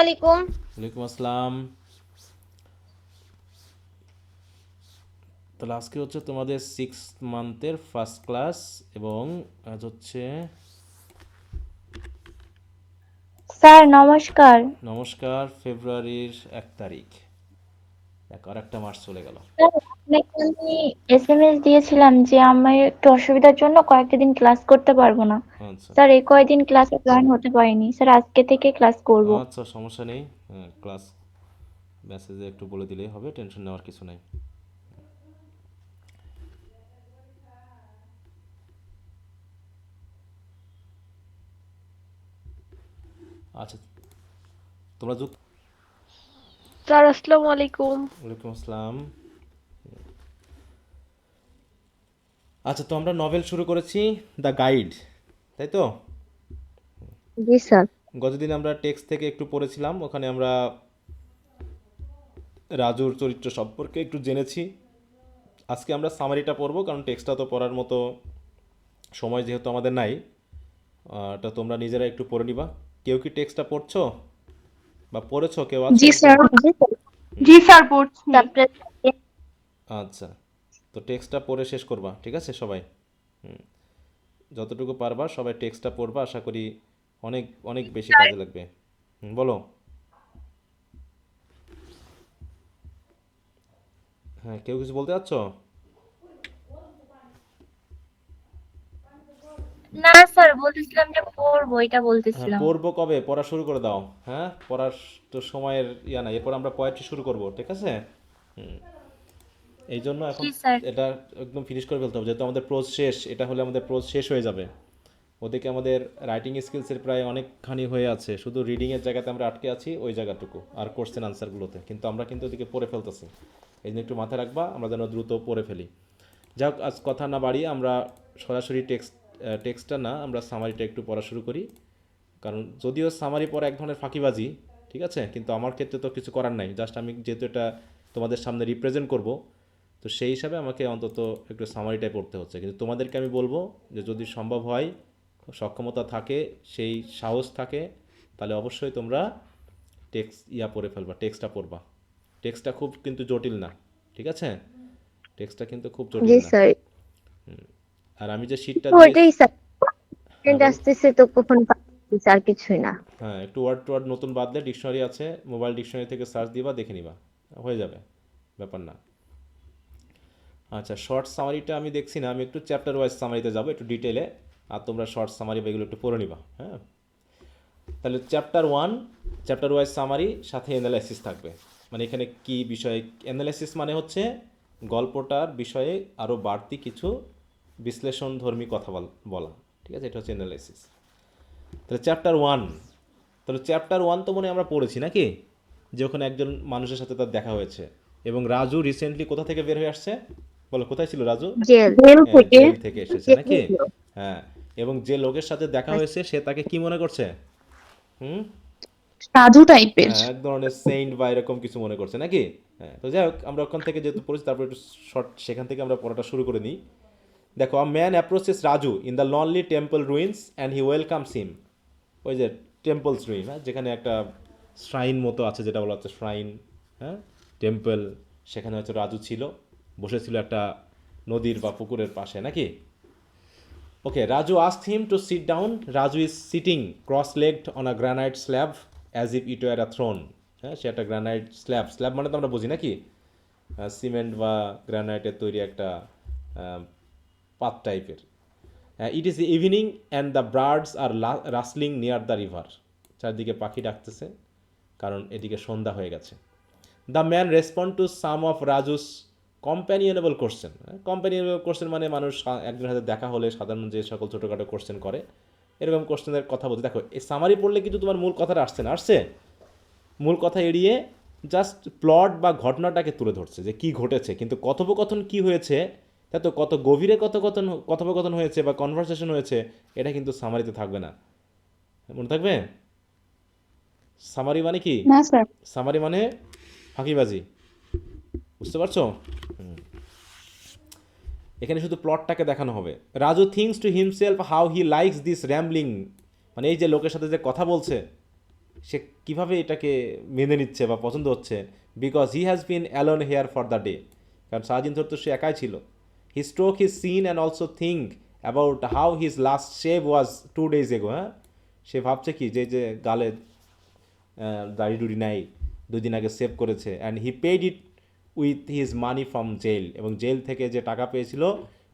আলাইকুম। ওয়ালাইকুম আসসালাম। তাহলে আজকে হচ্ছে তোমাদের 6th মান্থের ফার্স্ট ক্লাস এবং আজ হচ্ছে স্যার নমস্কার। নমস্কার, ফেব্রুয়ারির 1 তারিখ। দেখো আর একটা মাস চলে গেল। স্যার আপনাকে আমি এসএমএস দিয়েছিলাম যে আমি একটু অসুবিধার জন্য কয়েকটা দিন ক্লাস করতে পারবো না। আচ্ছা স্যার এই কয়দিন ক্লাসে জয়েন হতে পারিনি। স্যার আজকে থেকে ক্লাস করব। আচ্ছা, সমস্যা নেই। ক্লাস মেসেজে একটু বলে দিলেই হবে, টেনশন নেওয়ার কিছু নেই। আচ্ছা, তোমরা যুক্ত। স্যার আসসালামু আলাইকুম। ওয়ালাইকুম আসসালাম। আচ্ছা, তো আমরা নভেল শুরু করেছি, দ্য গাইড, তাই তো? জি স্যার। গতদিন আমরা টেক্সট থেকে একটু পড়েছিলাম, ওখানে আমরা রাজুর চরিত্র সম্পর্কে একটু জেনেছি। আজকে আমরা সামারিটা পড়বো, কারণ টেক্সটটা তো পড়ার মতো সময় যেহেতু আমাদের নাই। তা তোমরা নিজেরা একটু পড়ে নিবা। কেউ কি টেক্সটটা পড়ছো বা পড়েছো, কেউ আছো জি একজন? স্যার। জি স্যার। জি স্যার পড়ছি। চ্যাপ্টার আচ্ছা, তো টেক্সটটা পড়ে শেষ করবা, ঠিক আছে সবাই? যতটুকু পারবা সবাই টেক্সটটা পড়বা, আশা করি অনেক অনেক বেশি কাজে লাগবে। বলো। হ্যাঁ, কেউ কিছু বলতে চাচ্ছ? না স্যার বলতেছিলাম যে পড়বো, এটা হ্যাঁ, বলতেছিলাম। পড়বো কবে? পড়া শুরু করে দাও। হ্যাঁ, পড়ার তো সময়ের ইয়া নাই, এরপর আমরা পোয়েট্রি শুরু করব, ঠিক আছে? এই জন্য এখন জি স্যার। এটা একদম ফিনিশ করে ফেলতে হবে, যেহেতু আমাদের প্রোজ শেষ। এটা হলে আমাদের প্রোজ শেষ হয়ে যাবে। ওদিকে আমাদের রাইটিং স্কিলসের প্রায় অনেকখানি হয়ে আছে, শুধু রিডিংয়ের জায়গাতে আমরা আটকে আছি, ওই জায়গাটুকু আর কোশ্চেন আনসারগুলোতে, কিন্তু আমরা কিন্তু ওদিকে পড়ে ফেলতেছি। এই জন্য একটু মাথায় রাখবা, আমরা যেন দ্রুত পড়ে ফেলি। যাক, আজ কথা না বাড়িয়ে আমরা সরাসরি টেক্সটটা না, আমরা সামারিটা একটু পড়া শুরু করি। কারণ যদিও সামারি পড়া এক ধরনের ফাঁকিবাজি, ঠিক আছে, কিন্তু আমার ক্ষেত্রে তো কিছু করার নাই। জাস্ট আমি যেহেতু এটা তোমাদের সামনে রিপ্রেজেন্ট করব, তো সেই হিসাবে আমাকে অন্তত একটু সামারিটাই পড়তে হচ্ছে। কিন্তু তোমাদেরকে আমি বলবো যে যদি সম্ভব হয়, সক্ষমতা থাকে, সেই সাহস থাকে, তাহলে অবশ্যই তোমরা পড়ে ফেলবা, টেক্সটটা পড়বা। টেক্সটটা খুব কিন্তু জটিল না, ঠিক আছে? টেক্সটটা কিন্তু খুব জি জটিল না। স্যার। আর আমি যে শিটটা দিয়েছি। ওইটাই স্যার। হ্যাঁ, বলো। আসতেছে তো কখন পাচ্ছি স্যার কিছুই না। হ্যাঁ, একটু ওয়ার্ড টু ওয়ার্ড নতুন বাদলে ডিকশনারি আছে, মোবাইল ডিকশনারি থেকে সার্চ দিবা, দেখে নিবা, হয়ে যাবে, ব্যাপার না। আচ্ছা, শর্ট সামারিটা আমি দেখছি না, আমি একটু চ্যাপ্টার ওয়াইজ সামারিতে যাবো একটু ডিটেলে। আর তোমরা শর্ট সামারি বা এগুলো একটু পড়ে নিবা, হ্যাঁ? তাহলে চ্যাপ্টার 1, চ্যাপ্টার ওয়াইজ সামারি, সাথে অ্যানালাইসিস থাকবে। মানে এখানে কি বিষয়ে অ্যানালাইসিস মানে হচ্ছে গল্পটার বিষয়ে আরও বাড়তি কিছু বিশ্লেষণধর্মী কথা বলা, ঠিক আছে? এটা হচ্ছে অ্যানালাইসিস। তাহলে চ্যাপ্টার 1, তাহলে চ্যাপ্টার 1 তো মনে হয় আমরা পড়েছি নাকি? যে ওখানে একজন মানুষের সাথে তার দেখা হয়েছে, এবং রাজু রিসেন্টলি কোথা থেকে বের হয়ে আসছে? বলো, কোথায় ছিল রাজু? জেল। হ্যাঁ, জেল থেকে এসেছে নাকি? হ্যাঁ, এবং যে লোকের সাথে দেখা হয়েছে সে তাকে কি মনে করছে? হুম। সাধু টাইপের। হ্যাঁ, এক ধরনের সেইন্ট বা এরকম কিছু মনে করছে নাকি? হ্যাঁ, তো যাই হোক, আমরা ওখান থেকে যেহেতু পড়েছি, তারপর একটু শর্ট সেখান থেকে আমরা পড়াটা শুরু করে নিই। দেখো, a man approaches Raju in the lonely temple ruins and he welcomes him. ওই যে টেম্পলস রুইন, হ্যাঁ, যেখানে একটা শ্রাইন মতো আছে, যেটা বলা হচ্ছে শ্রাইন, হ্যাঁ, টেম্পল। সেখানে হয়তো রাজু ছিল, বসেছিল একটা নদীর বা পুকুরের পাশে নাকি? Okay, Raju asked him to sit down. Raju is sitting cross legged on a granite slab as if it were a throne. হ্যাঁ, সে একটা গ্রানাইট স্ল্যাব, স্ল্যাব মানে তো আমরা বুঝি নাকি, সিমেন্ট বা গ্রানাইটের তৈরি একটা পাত টাইপের। It is evening and the birds are rustling near the river. চারদিকে পাখি ডাকতেছে, কারণ এদিকে সন্ধ্যা হয়ে গেছে। The man respond to some of Raju's companionable question. Companionable question মানে মানুষ একজনের সাথে দেখা হলে সাধারণ যে সকল ছোটোখাটো কোশ্চেন করে, এরকম কোশ্চেনের কথা বলতে। দেখো, এই সামারি পড়লে কিন্তু তোমার মূল কথাটা আসছে না, আসছে মূল কথা এড়িয়ে জাস্ট প্লট বা ঘটনাটাকে তুলে ধরছে যে কী ঘটেছে, কিন্তু কথোপকথন কী হয়েছে, তাই তো কত গভীরে কথোপকথন হয়েছে বা কনভারসেশন হয়েছে, এটা কিন্তু সামারিতে থাকবে না। মনে থাকবে? সামারি মানে কি? না স্যার। সামারি মানে ফাঁকিবাজি, বুঝতে পারছো? এখানে শুধু প্লটটাকে দেখানো হবে। Raju thinks to himself how he likes this rambling. মানে এই যে লোকের সাথে যে কথা বলছে, সে কিভাবে এটাকে মেনে নিচ্ছে বা পছন্দ হচ্ছে, because he has been alone here for the day, কারণ সারাদিন ধরে তো সে একাই ছিল। He stroke his chin and also think about how his last shave was 2 days ago। হ্যাঁ, সে ভাবছে কি যে গালে দাড়ি ডুড়ি নাই, 2 দিন আগে সেভ করেছে, and he paid it with his money from jail, এবং জেল থেকে যে টাকা পেয়েছিল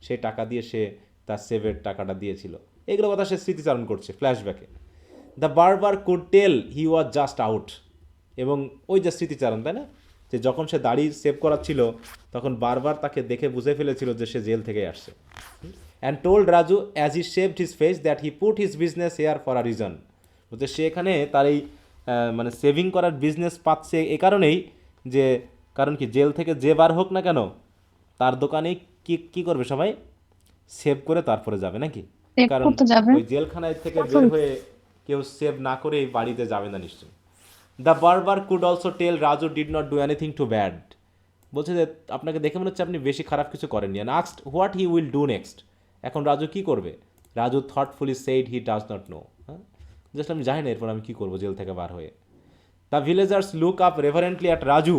সেই টাকা দিয়ে সে তার সেভের টাকাটা দিয়েছিল। এগুলো কথা সে স্মৃতিচারণ করছে ফ্ল্যাশব্যাকে। The barber could tell he was just out, এবং ওই যে স্মৃতিচারণ, তাই না, যে যখন সে দাড়ি সেভ করাচ্ছিল তখন বারবার তাকে দেখে বুঝে ফেলেছিল যে সে জেল থেকে আসছে। And told Raju as he shaved his face that he put his business here for a reason, বলতে সে এখানে তার এই মানে সেভিং করার বিজনেস পাচ্ছে এ কারণেই যে, কারণ কি জেল থেকে যে বার হোক না কেন তার দোকানে কি করবে সবাই, সেভ করে তারপরে যাবে নাকি, চেক কারণ করতে যাবে। ওই জেলখানায় থেকে বের হয়ে কেউ সেভ না করেই বাড়িতে যাবে না নিশ্চয়ই। The barber could also tell Raju did not do anything too bad, বলছে যে আপনাকে দেখে মনে হচ্ছে আপনি বেশি খারাপ কিছু করেননি। And asked what he will do next, এখন রাজু কি করবে। Raju থটফুলি said he does not no, হ্যাঁ, জাস্ট আমি জানি না এরপর আমি কী করবো জেল থেকে বার হয়ে। The villagers look up reverently at Raju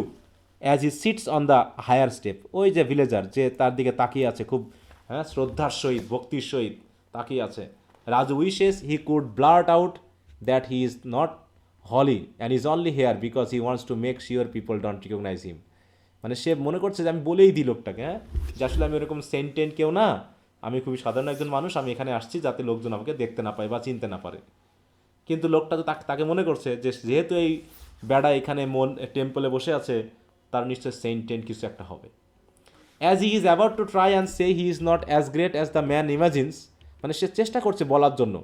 as he sits on the higher step, ওই যে ভিলেজার যে তার দিকে তাকিয়ে আছে খুব, হ্যাঁ, শ্রদ্ধার সহিত ভক্তির সহিত তাকিয়ে আছে। Raju wishes he could blurt out that he is not holy and is only here because he wants to make sure people don't recognise him, মানে সে মনে করছে যে আমি বলেই দিই লোকটাকে, হ্যাঁ, যে আসলে আমি এরকম সেন্টেন্ট কেউ না, আমি খুবই সাধারণ একজন মানুষ, আমি এখানে আসছি যাতে লোকজন আমাকে দেখতে না পায় বা চিনতে না পারে। কিন্তু লোকটা তো তাকে মনে করছে যে যেহেতু এই বেড়া এখানে টেম্পলে বসে আছে, তার নিশ্চয় সেন্টেন্ট কিছু একটা হবে। As he is about to try and say he is not as great as the man ইমাজিনস, মানে সে চেষ্টা করছে বলার জন্য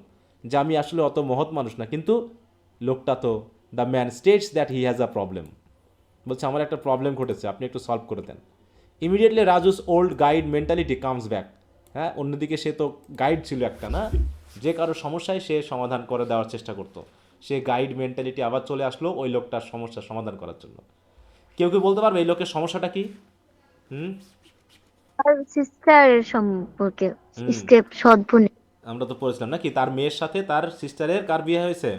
যে আমি আসলে অত মহৎ মানুষ না, কিন্তু লোকটা তো, the man states that he has a problem, বলছে আমার একটা প্রবলেম ঘটেছে, আপনি একটু সলভ করে দেন। Immediately Raju's old guide mentality comes back, হ্যাঁ, অন্যদিকে সে তো গাইড ছিল একটা, না, যে কারো সমস্যায় সে সমাধান করে দেওয়ার চেষ্টা করতো, সে গাইড মেন্টালিটি আবার চলে আসলো ওই লোকটার সমস্যার সমাধান করার জন্য। কেউ কি বলতে পারবে এই লোকের সমস্যাটা কি? হুম আর সিস্টারের সম্পর্কে হুম স্টেপ সদ্গুণে আমরা তো পড়েছিলাম নাকি, তার মেয়ের সাথে তার সিস্টারের কার বিয়ে হয়েছে,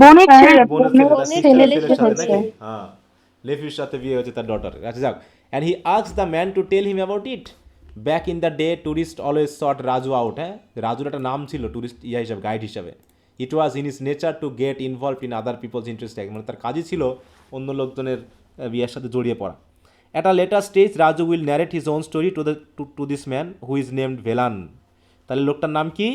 বোনের ছেলে বোনের ছেলে, তার সিস্টারের ছেলের সাথে হয়েছে। নাকি, হ্যাঁ, লেফির সাথে বিয়ে হয়েছে তার ডটার। আচ্ছা যাক, and he asked the man to tell him about it. Back in the day tourist always sought Raju out, হ্যাঁ, রাজুর একটা নাম ছিল টুরিস্ট হিসাবে, গাইড হিসাবে। It was in his nature to get involve in other people's interest, মানে তার কাজই ছিল অন্য লোকজনের বিয়ের সাথে জড়িয়ে পড়া। At a later stage Raju will narrate his own story to this man who is named Velan, তাহলে লোকটার নাম কি,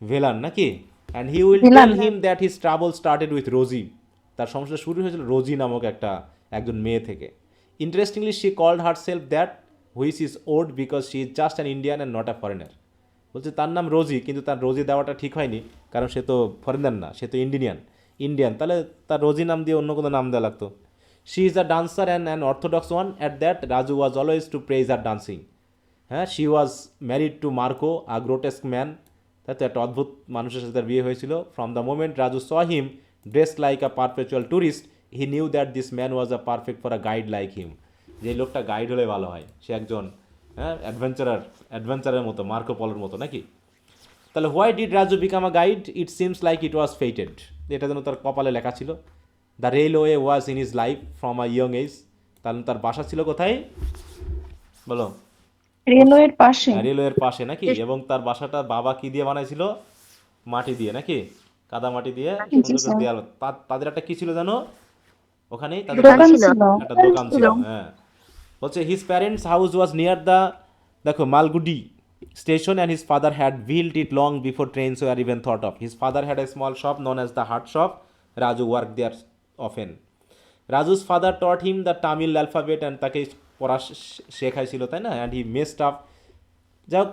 ভেলান নাকি। And he will Velan. Tell him that his trouble started with Rosie, তার সমস্যা শুরু হয়েছিল রোজি নামক একজন মেয়ে থেকে। Interestingly she called herself that which is odd because she is just an Indian and not a foreigner, বলছে তার নাম রোজি, কিন্তু তার রোজি দেওয়াটা ঠিক হয়নি, কারণ সে তো ফরেনার না, সে তো ইন্ডিয়ান, তাহলে তার রোজি নাম দিয়ে অন্য কোনো নাম দেওয়া লাগতো। She is a dancer and an orthodox one, at that Raju was always to praise her dancing, হ্যাঁ, she was married to Marco a grotesque man, তাই তো একটা অদ্ভুত মানুষের সাথে তার বিয়ে হয়েছিল। From the moment Raju saw him dressed like a perpetual tourist he knew that this man was a perfect for a guide like him, যে লোকটা গাইড হলে ভালো হয়, সে একজন, হ্যাঁ, অ্যাডভেঞ্চারের মতো, মার্কো পলোর মতো নাকি। তাহলে why did Raju become a guide, it seems like it was fated, এটা যেন তার কপালে লেখা ছিল। The railway was in his life from a young age, তাহলে তার বাসা ছিল কোথায় বলো, রেলওয়ের পাশে। রেলওয়ের পাশে নাকি, এবং তার বাসাটা বাবা কি দিয়ে বানাইছিল, মাটি দিয়ে নাকি, কাদা মাটি দিয়ে জি সুন্দর করে স্যার। দেয়াল। তাদের একটা কি ছিল জানো ওখানেই, তাদের দোকান দোকান ছিল ছিল। একটা দোকান ছিল, হ্যাঁ। হচ্ছে his parents house was near the, দেখো, Malgudi station, and his father had built it long before trains were even thought of. His father had a small shop known as the heart shop, Raju work there often. Raju's father taught him the Tamil alphabet, and তাকে পড়া শেখাইছিল, তাই না, and he messed up. যাক,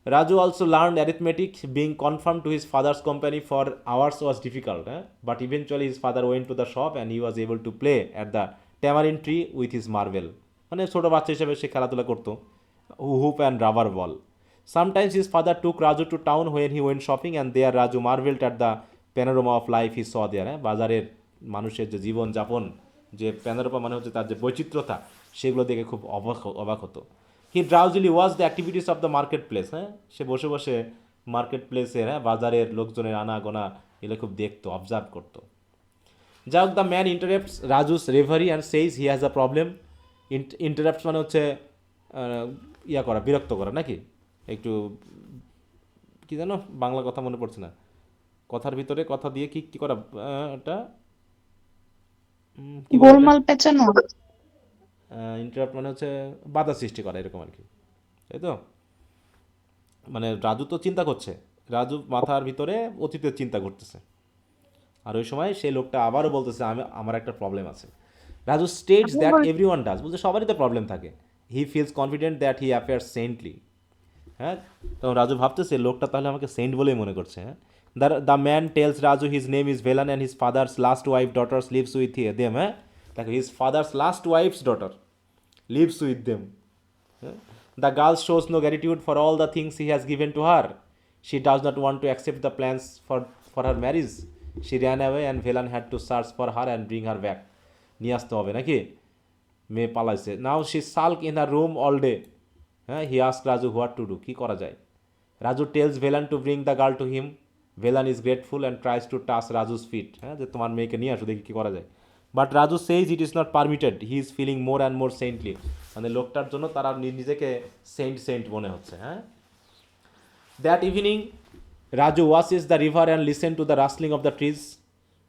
Raju also learn arithmetic being confirm to his father's company for hours was difficult, হ্যাঁ, but eventually his father went to the shop and he was able to play at the tamarind tree with his marble, মানে ছোটো বাচ্চা হিসেবে সে খেলাধুলা করতো, hoop and rubber ball. Sometimes his father took Raju to town when he went shopping, and there Raju marveled at the panorama of life he saw there, হ্যাঁ, বাজারের মানুষের যে জীবনযাপন, যে প্যানোরামা মানে হচ্ছে তার যে বৈচিত্র্যতা, সেগুলো দেখে খুব অবাক হতো। He drowsily was the activities of the market place, হ্যাঁ, সে বসে বসে মার্কেট প্লেসের, হ্যাঁ, বাজারের লোকজনের আনাগোনা এগুলো খুব দেখতো, অবজার্ভ করতো। যাই হোক, the man interrupts Raju's reverie and says he has a problem. Interrupts মানে হচ্ছে ইয়া করা, বিরক্ত করা নাকি, একটু কি জানো বাংলা কথা মনে পড়ছে না, কথার ভিতরে কথা দিয়ে কি কি করা, এটা কি বলে, গোলমাল পেঁচানো। ইন্টারাপ্ট মানে হচ্ছে বাধা সৃষ্টি করা এরকম আর কি, তাই তো। মানে রাজু তো চিন্তা করছে, রাজু মাথার ভিতরে অতীতের চিন্তা করতেছে, আর ওই সময় সেই লোকটা আবারও বলতেছে আমার একটা প্রবলেম আছে। Raju states that everyone does, বলছে সবারই তো প্রবলেম থাকে। He feels confident that he appears saintly, হ্যাঁ। তখন রাজু ভাবতেছে লোকটা তাহলে আমাকে সেন্ট বলেই মনে করছে, হ্যাঁ। The man tells Raju his name is Velan and his father's last wife daughters lives with them, হ্যাঁ। দেখো, his father's last wife's daughter lives with them. Yeah. The girl shows no gratitude for all the things he has given to her. She does not want to accept the plans for her marriage. She ran away and Velan had to search for her and bring her back. নিয়ে আসতে হবে নাকি, মেয়ে পালাইছে। Now she sulk in her room all day. হ্যাঁ, he asks Raju what to do, কি করা যায়। Raju tells Velan to bring the girl to him. Velan is grateful and tries to touch Raju's feet, হ্যাঁ, যে তোমার মেয়েকে নিয়ে আসো, দেখি কি করা যায়। But Raju says it is not permitted, he is feeling more and more saintly, মানে লোকটার জন্য তারা নিজেকে সেন্ট মনে হচ্ছে, হ্যাঁ। That evening Raju watches the river and listen to the rustling of the trees,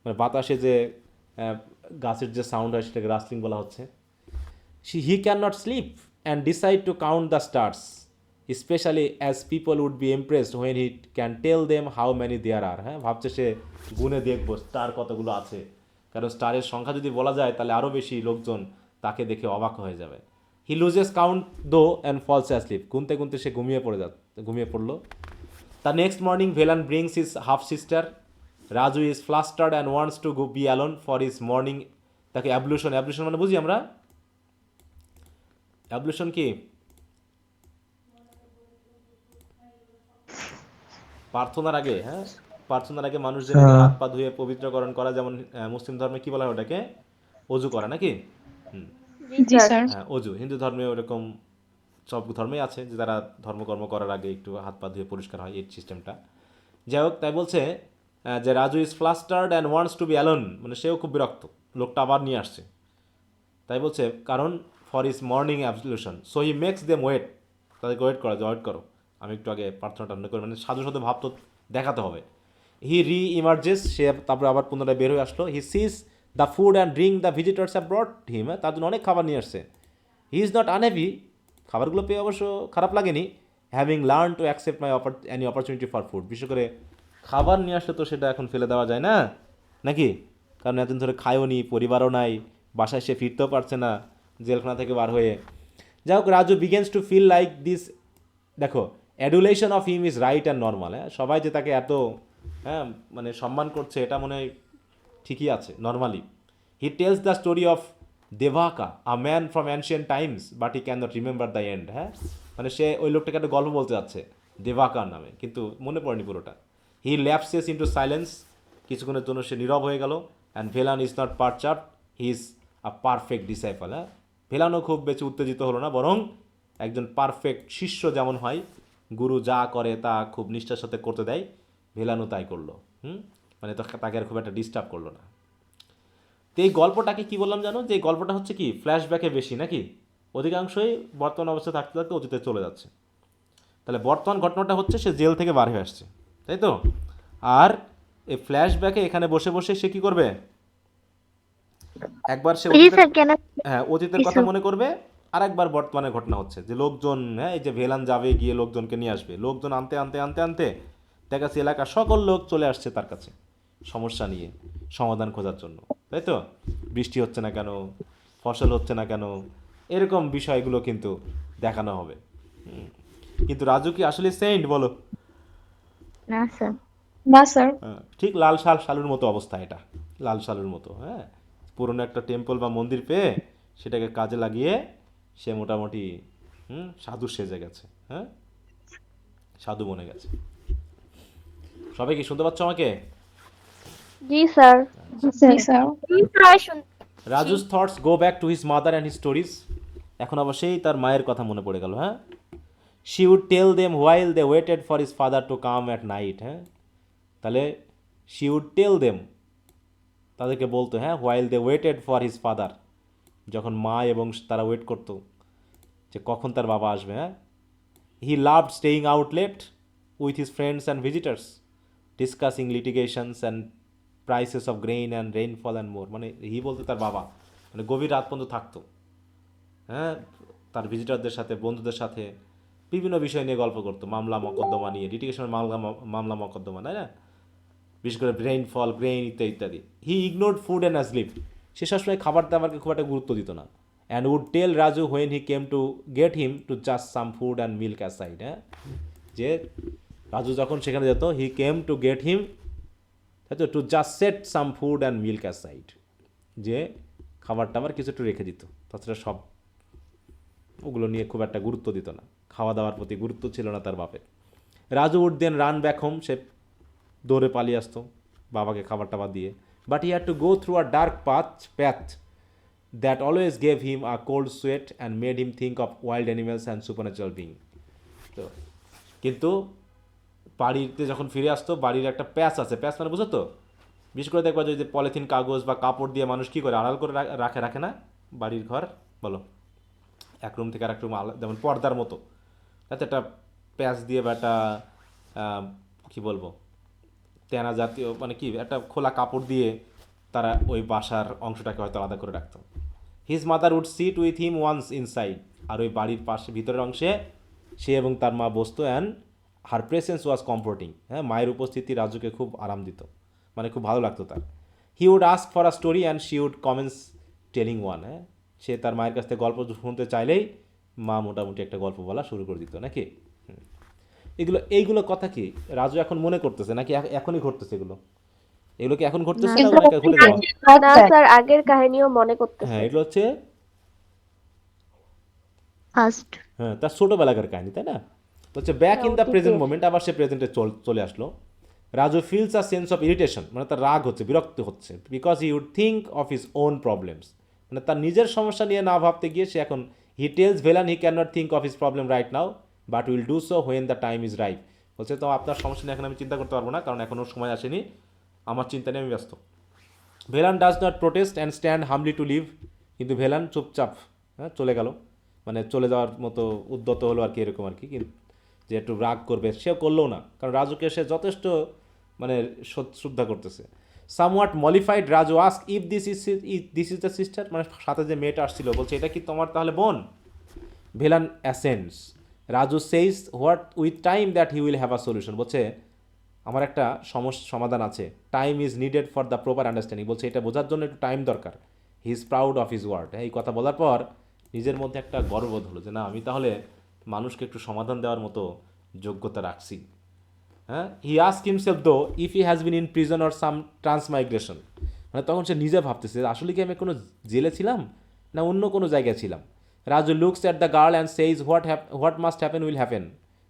মানে বাতাসে যে গাছের যে সাউন্ড হয় সেটাকে রাসলিং বলা হচ্ছে। He can not sleep and decide to count the stars, specially as people would be impressed when he can tell them how many there are, হ্যাঁ, ভাবছে সে গুনে দেখবো স্টার কতগুলো আছে, কারণ স্টারের সংখ্যা যদি বলা যায় তাহলে আরও বেশি লোকজন তাকে দেখে অবাক হয়ে যাবে। He loses count though and falls asleep, গুনতে গুনতে সে ঘুমিয়ে পড়লো। The next morning Velan brings his half sister. Raju is flustered and wants to go be alone for his morning. তাকে অ্যাবলুশন মানে বুঝি আমরা, অ্যাবলুশন কি, প্রার্থনার আগে, হ্যাঁ, প্রার্থনার আগে মানুষ যে হাত পা ধুয়ে পবিত্রকরণ করা, যেমন মুসলিম ধর্মে কি বলা হয় ওটাকে, অজু করা নাকি। জি স্যার। হ্যাঁ, অজু। হিন্দু ধর্মে ওরকম সব ধর্মেই আছে যে তারা ধর্মকর্ম করার আগে একটু হাত পা ধুয়ে পরিষ্কার হয়, এই সিস্টেমটা। যাই হোক, তাই বলছে যে Raju is flustered and wants to be alone, মানে সেও খুব বিরক্ত, লোকটা আবার নিয়ে আসছে। তাই বলছে কারণ for his morning absolution, so he makes them wait, তাদেরকে ওয়েট করো, আমি একটু আগে প্রার্থনাটা করি, মানে সাধু সাধু ভাব তো দেখাতে হবে। হি ইমার্জেস, সে তারপরে আবার পুনরায় বের হয়ে আসলো। He sees the food and drink the visitors have brought him, তার জন্য অনেক খাবার নিয়ে আসছে। হি ইজ নট আনহ্যাপি, খাবারগুলো পেয়ে অবশ্য খারাপ লাগেনি। Having learn to accept any opportunity for food, বিশেষ করে খাবার নিয়ে আসলে তো সেটা এখন ফেলে দেওয়া যায় না নাকি, কারণ এতদিন ধরে খায়ও নি, পরিবারও নাই, বাসায় সে ফিরতেও পারছে না জেলখানা থেকে বার হয়ে। যাই হোক, Raju begins to feel like this, দেখো, adulation of him is right and normal, হ্যাঁ, সবাই যে তাকে এত, হ্যাঁ, মানে সম্মান করছে, এটা মনে হয় ঠিকই আছে, normally. He tells the story of Devaka, a man from ancient times but he can not remember the end, হ্যাঁ, মানে সে ওই লোকটাকে একটা গল্প বলতে যাচ্ছে দেভাকার নামে, কিন্তু মনে পড়েনি পুরোটা। হি ল্যাপসেস ইন্টু সাইলেন্স, কিছুক্ষণের জন্য সে নীরব হয়ে গেল। And Velan is not perturbed, he is a perfect disciple, হ্যাঁ, ভেলানও খুব বেশি উত্তেজিত হলো না, বরং একজন পারফেক্ট শিষ্য যেমন হয়, গুরু যা করে তা খুব নিষ্ঠার সাথে করতে দেয়, ভেলানও তাই করলো। মানে তাকে আর খুব একটা ডিস্টার্ব করলো না। তো এই গল্পটাকে কি বললাম জানো, যে এই গল্পটা হচ্ছে কি ফ্ল্যাশব্যাকে বেশি নাকি, অধিকাংশই বর্তমান অবস্থায় থাকতে থাকতে অতীতে চলে যাচ্ছে। তাহলে বর্তমান ঘটনাটা হচ্ছে সে জেল থেকে বার হয়ে আসছে, তাই তো। আর এই ফ্ল্যাশব্যাকে এখানে বসে বসে সে কি করবে, একবার সে অতীতের কথা মনে করবে, আর একবার বর্তমানে ঘটনা হচ্ছে যে লোকজন, হ্যাঁ, এই যে ভেলান যাবে গিয়ে লোকজনকে নিয়ে আসবে, লোকজন আনতে আনতে আনতে আনতে দেখা যাচ্ছে এলাকার সকল লোক চলে আসছে তার কাছে সমস্যা নিয়ে সমাধান খোঁজার জন্য, তাই তো। বৃষ্টি হচ্ছে না কেন, ফসল হচ্ছে না কেন, এরকম বিষয়গুলো কিন্তু দেখানো হবে। কিন্তু রাজু কি আসলে সেন্ট বলো? না স্যার। না স্যার। ঠিক শালুর মতো অবস্থা, এটা লাল শালুর মতো, হ্যাঁ, পুরনো একটা টেম্পল বা মন্দির পেয়ে সেটাকে কাজে লাগিয়ে সে মোটামুটি সাধু সেজে গেছে, হ্যাঁ, সাধু বনে গেছে। সবাই কি শুনতে পাচ্ছ আমাকে? জি স্যার। জি sir. Raju's thoughts go back to his mother and his stories, এখন আবার সেই তার মায়ের কথা মনে পড়ে গেল, হ্যাঁ। she would tell them while they waited for his father to come at night, হ্যাঁ, তাহলে she would tell them, তাদেরকে বলতো, হ্যাঁ, while they waited for his father, যখন মা এবং তারা ওয়েট করতো যে কখন তার বাবা আসবে, হ্যাঁ, he loved staying out late with his friends and visitors, discussing litigations and prices of grain and rainfall and more, মানে হি বলতে তার বাবা মানে গভীর রাত পর্যন্ত থাকতো, হ্যাঁ, তার ভিজিটরদের সাথে, বন্ধুদের সাথে বিভিন্ন বিষয় নিয়ে গল্প করতো, মামলা মকদ্দমা নিয়ে, লিটিগেশনের মামলা মকদ্দমা, তাই না, বিশেষ করে রেইনফল, গ্রেইন ইত্যাদি ইত্যাদি। He ignored food and sleep, সে সবসময় খাবার দাবারকে খুব একটা গুরুত্ব দিত না। And would tell Raju when he came to get him to just some food and milk aside, হ্যাঁ, যে রাজু যখন সেখানে যেত, হি কেম টু গেট হিম, তাই তো, to just set some food and milk aside, যে খাবার টাবার কিছু একটু রেখে দিত, তাছাড়া সব ওগুলো নিয়ে খুব একটা গুরুত্ব দিত না, খাওয়া দাওয়ার প্রতি গুরুত্ব ছিল না তার বাপের। Raju would then run back home, সে দৌড়ে পালিয়ে আসতো বাবাকে খাবার টাবার দিয়ে। But he had to go through a dark path that always gave him a cold sweat and made him think of wild animals and supernatural being. তো কিন্তু বাড়িতে যখন ফিরে আসতো, বাড়ির একটা প্যাচ আছে, প্যাচ মানে বুঝো তো, বিশেষ করে দেখবা যে পলিথিন কাগজ বা কাপড় দিয়ে মানুষ কী করে আড়াল করে রাখে না বাড়ির ঘর, বলো, এক রুম থেকে আর এক রুম আলাদা, যেমন পর্দার মতো, তাতে একটা প্যাচ দিয়ে বা একটা কী বলবো, তেনা জাতীয়, মানে কি, একটা খোলা কাপড় দিয়ে তারা ওই বাসার অংশটাকে হয়তো আলাদা করে রাখতো। His mother would sit with him once inside, আর ওই বাড়ির পাশে ভিতরের অংশে সে এবং তার মা বসতো। And her presence was comforting, হ্যাঁ, মায়ের উপস্থিতি রাজুকে খুব আরাম দিত, মানে খুব ভালো লাগতো তার। He would ask for a story and she would comments telling one, হ্যাঁ, সে তার মায়ের কাছ থেকে গল্প শুনতে চাইলেই মা মোটামুটি একটা গল্প বলা শুরু করে দিত, নাকি? এইগুলো কথা কি রাজু এখন মনে করতেছে নাকি এখনই ঘটতেছে? এগুলো কি এখন ঘটতেছে না অনেক ঘটে যাওয়া? না স্যার, আগের কাহিনীও মনে করতেছে। হ্যাঁ, এগুলো হচ্ছে ফার্স্ট। হ্যাঁ, তার ছোটবেলাকার কাহিনী, তাই না? হচ্ছে back in the present moment, আবার সে প্রেজেন্টে চলে আসলো। Raju feels a sense of irritation, মানে তার রাগ হচ্ছে, বিরক্ত হচ্ছে, because he would think of his own problems, মানে তার নিজের সমস্যা নিয়ে না ভাবতে গিয়ে সে এখন, he tells Velan he can not think of his problem right now but will do so when the time is right. বলছে তো আপনার সমস্যা নিয়ে এখন আমি চিন্তা করতে পারবো না, কারণ এখনও সময় আসেনি, আমার চিন্তা নিয়ে আমি ব্যস্ত। Velan does not protest and stand humbly to leave, কিন্তু ভেলান চুপচাপ, হ্যাঁ, চলে গেল, মানে চলে যাওয়ার মতো উদ্যত হলো আর কি, এরকম আর কি, কিন্তু যে একটু রাগ করবে সেও করলো না, কারণ রাজুকে সে যথেষ্ট মানে শ্রদ্ধা করতেছে। Somewhat mollified Raju ask if this is the sister, মানে সাথে যে মেয়েটা আসছিল বলছে এটা কি তোমার তাহলে বোন? Velan assents, Raju says what with time that he will have a solution, বলছে আমার একটা সমাধান আছে, time is needed for the proper understanding, বলছে এটা বোঝার জন্য একটু টাইম দরকার। He is proud of his word, এই কথা বলার পর নিজের মধ্যে একটা গর্ববোধ হলো যে না, আমি তাহলে মানুষকে একটু সমাধান দেওয়ার মতো যোগ্যতা রাখছি। হ্যাঁ, he ask himself though if he has been in prison or some transmigration, মানে তখন সে নিজে ভাবতেছে আসলে কি আমি কোনো জেলে ছিলাম না অন্য কোনো জায়গায় ছিলাম। Raju looks at the girl and সেইজ what must happen will happen,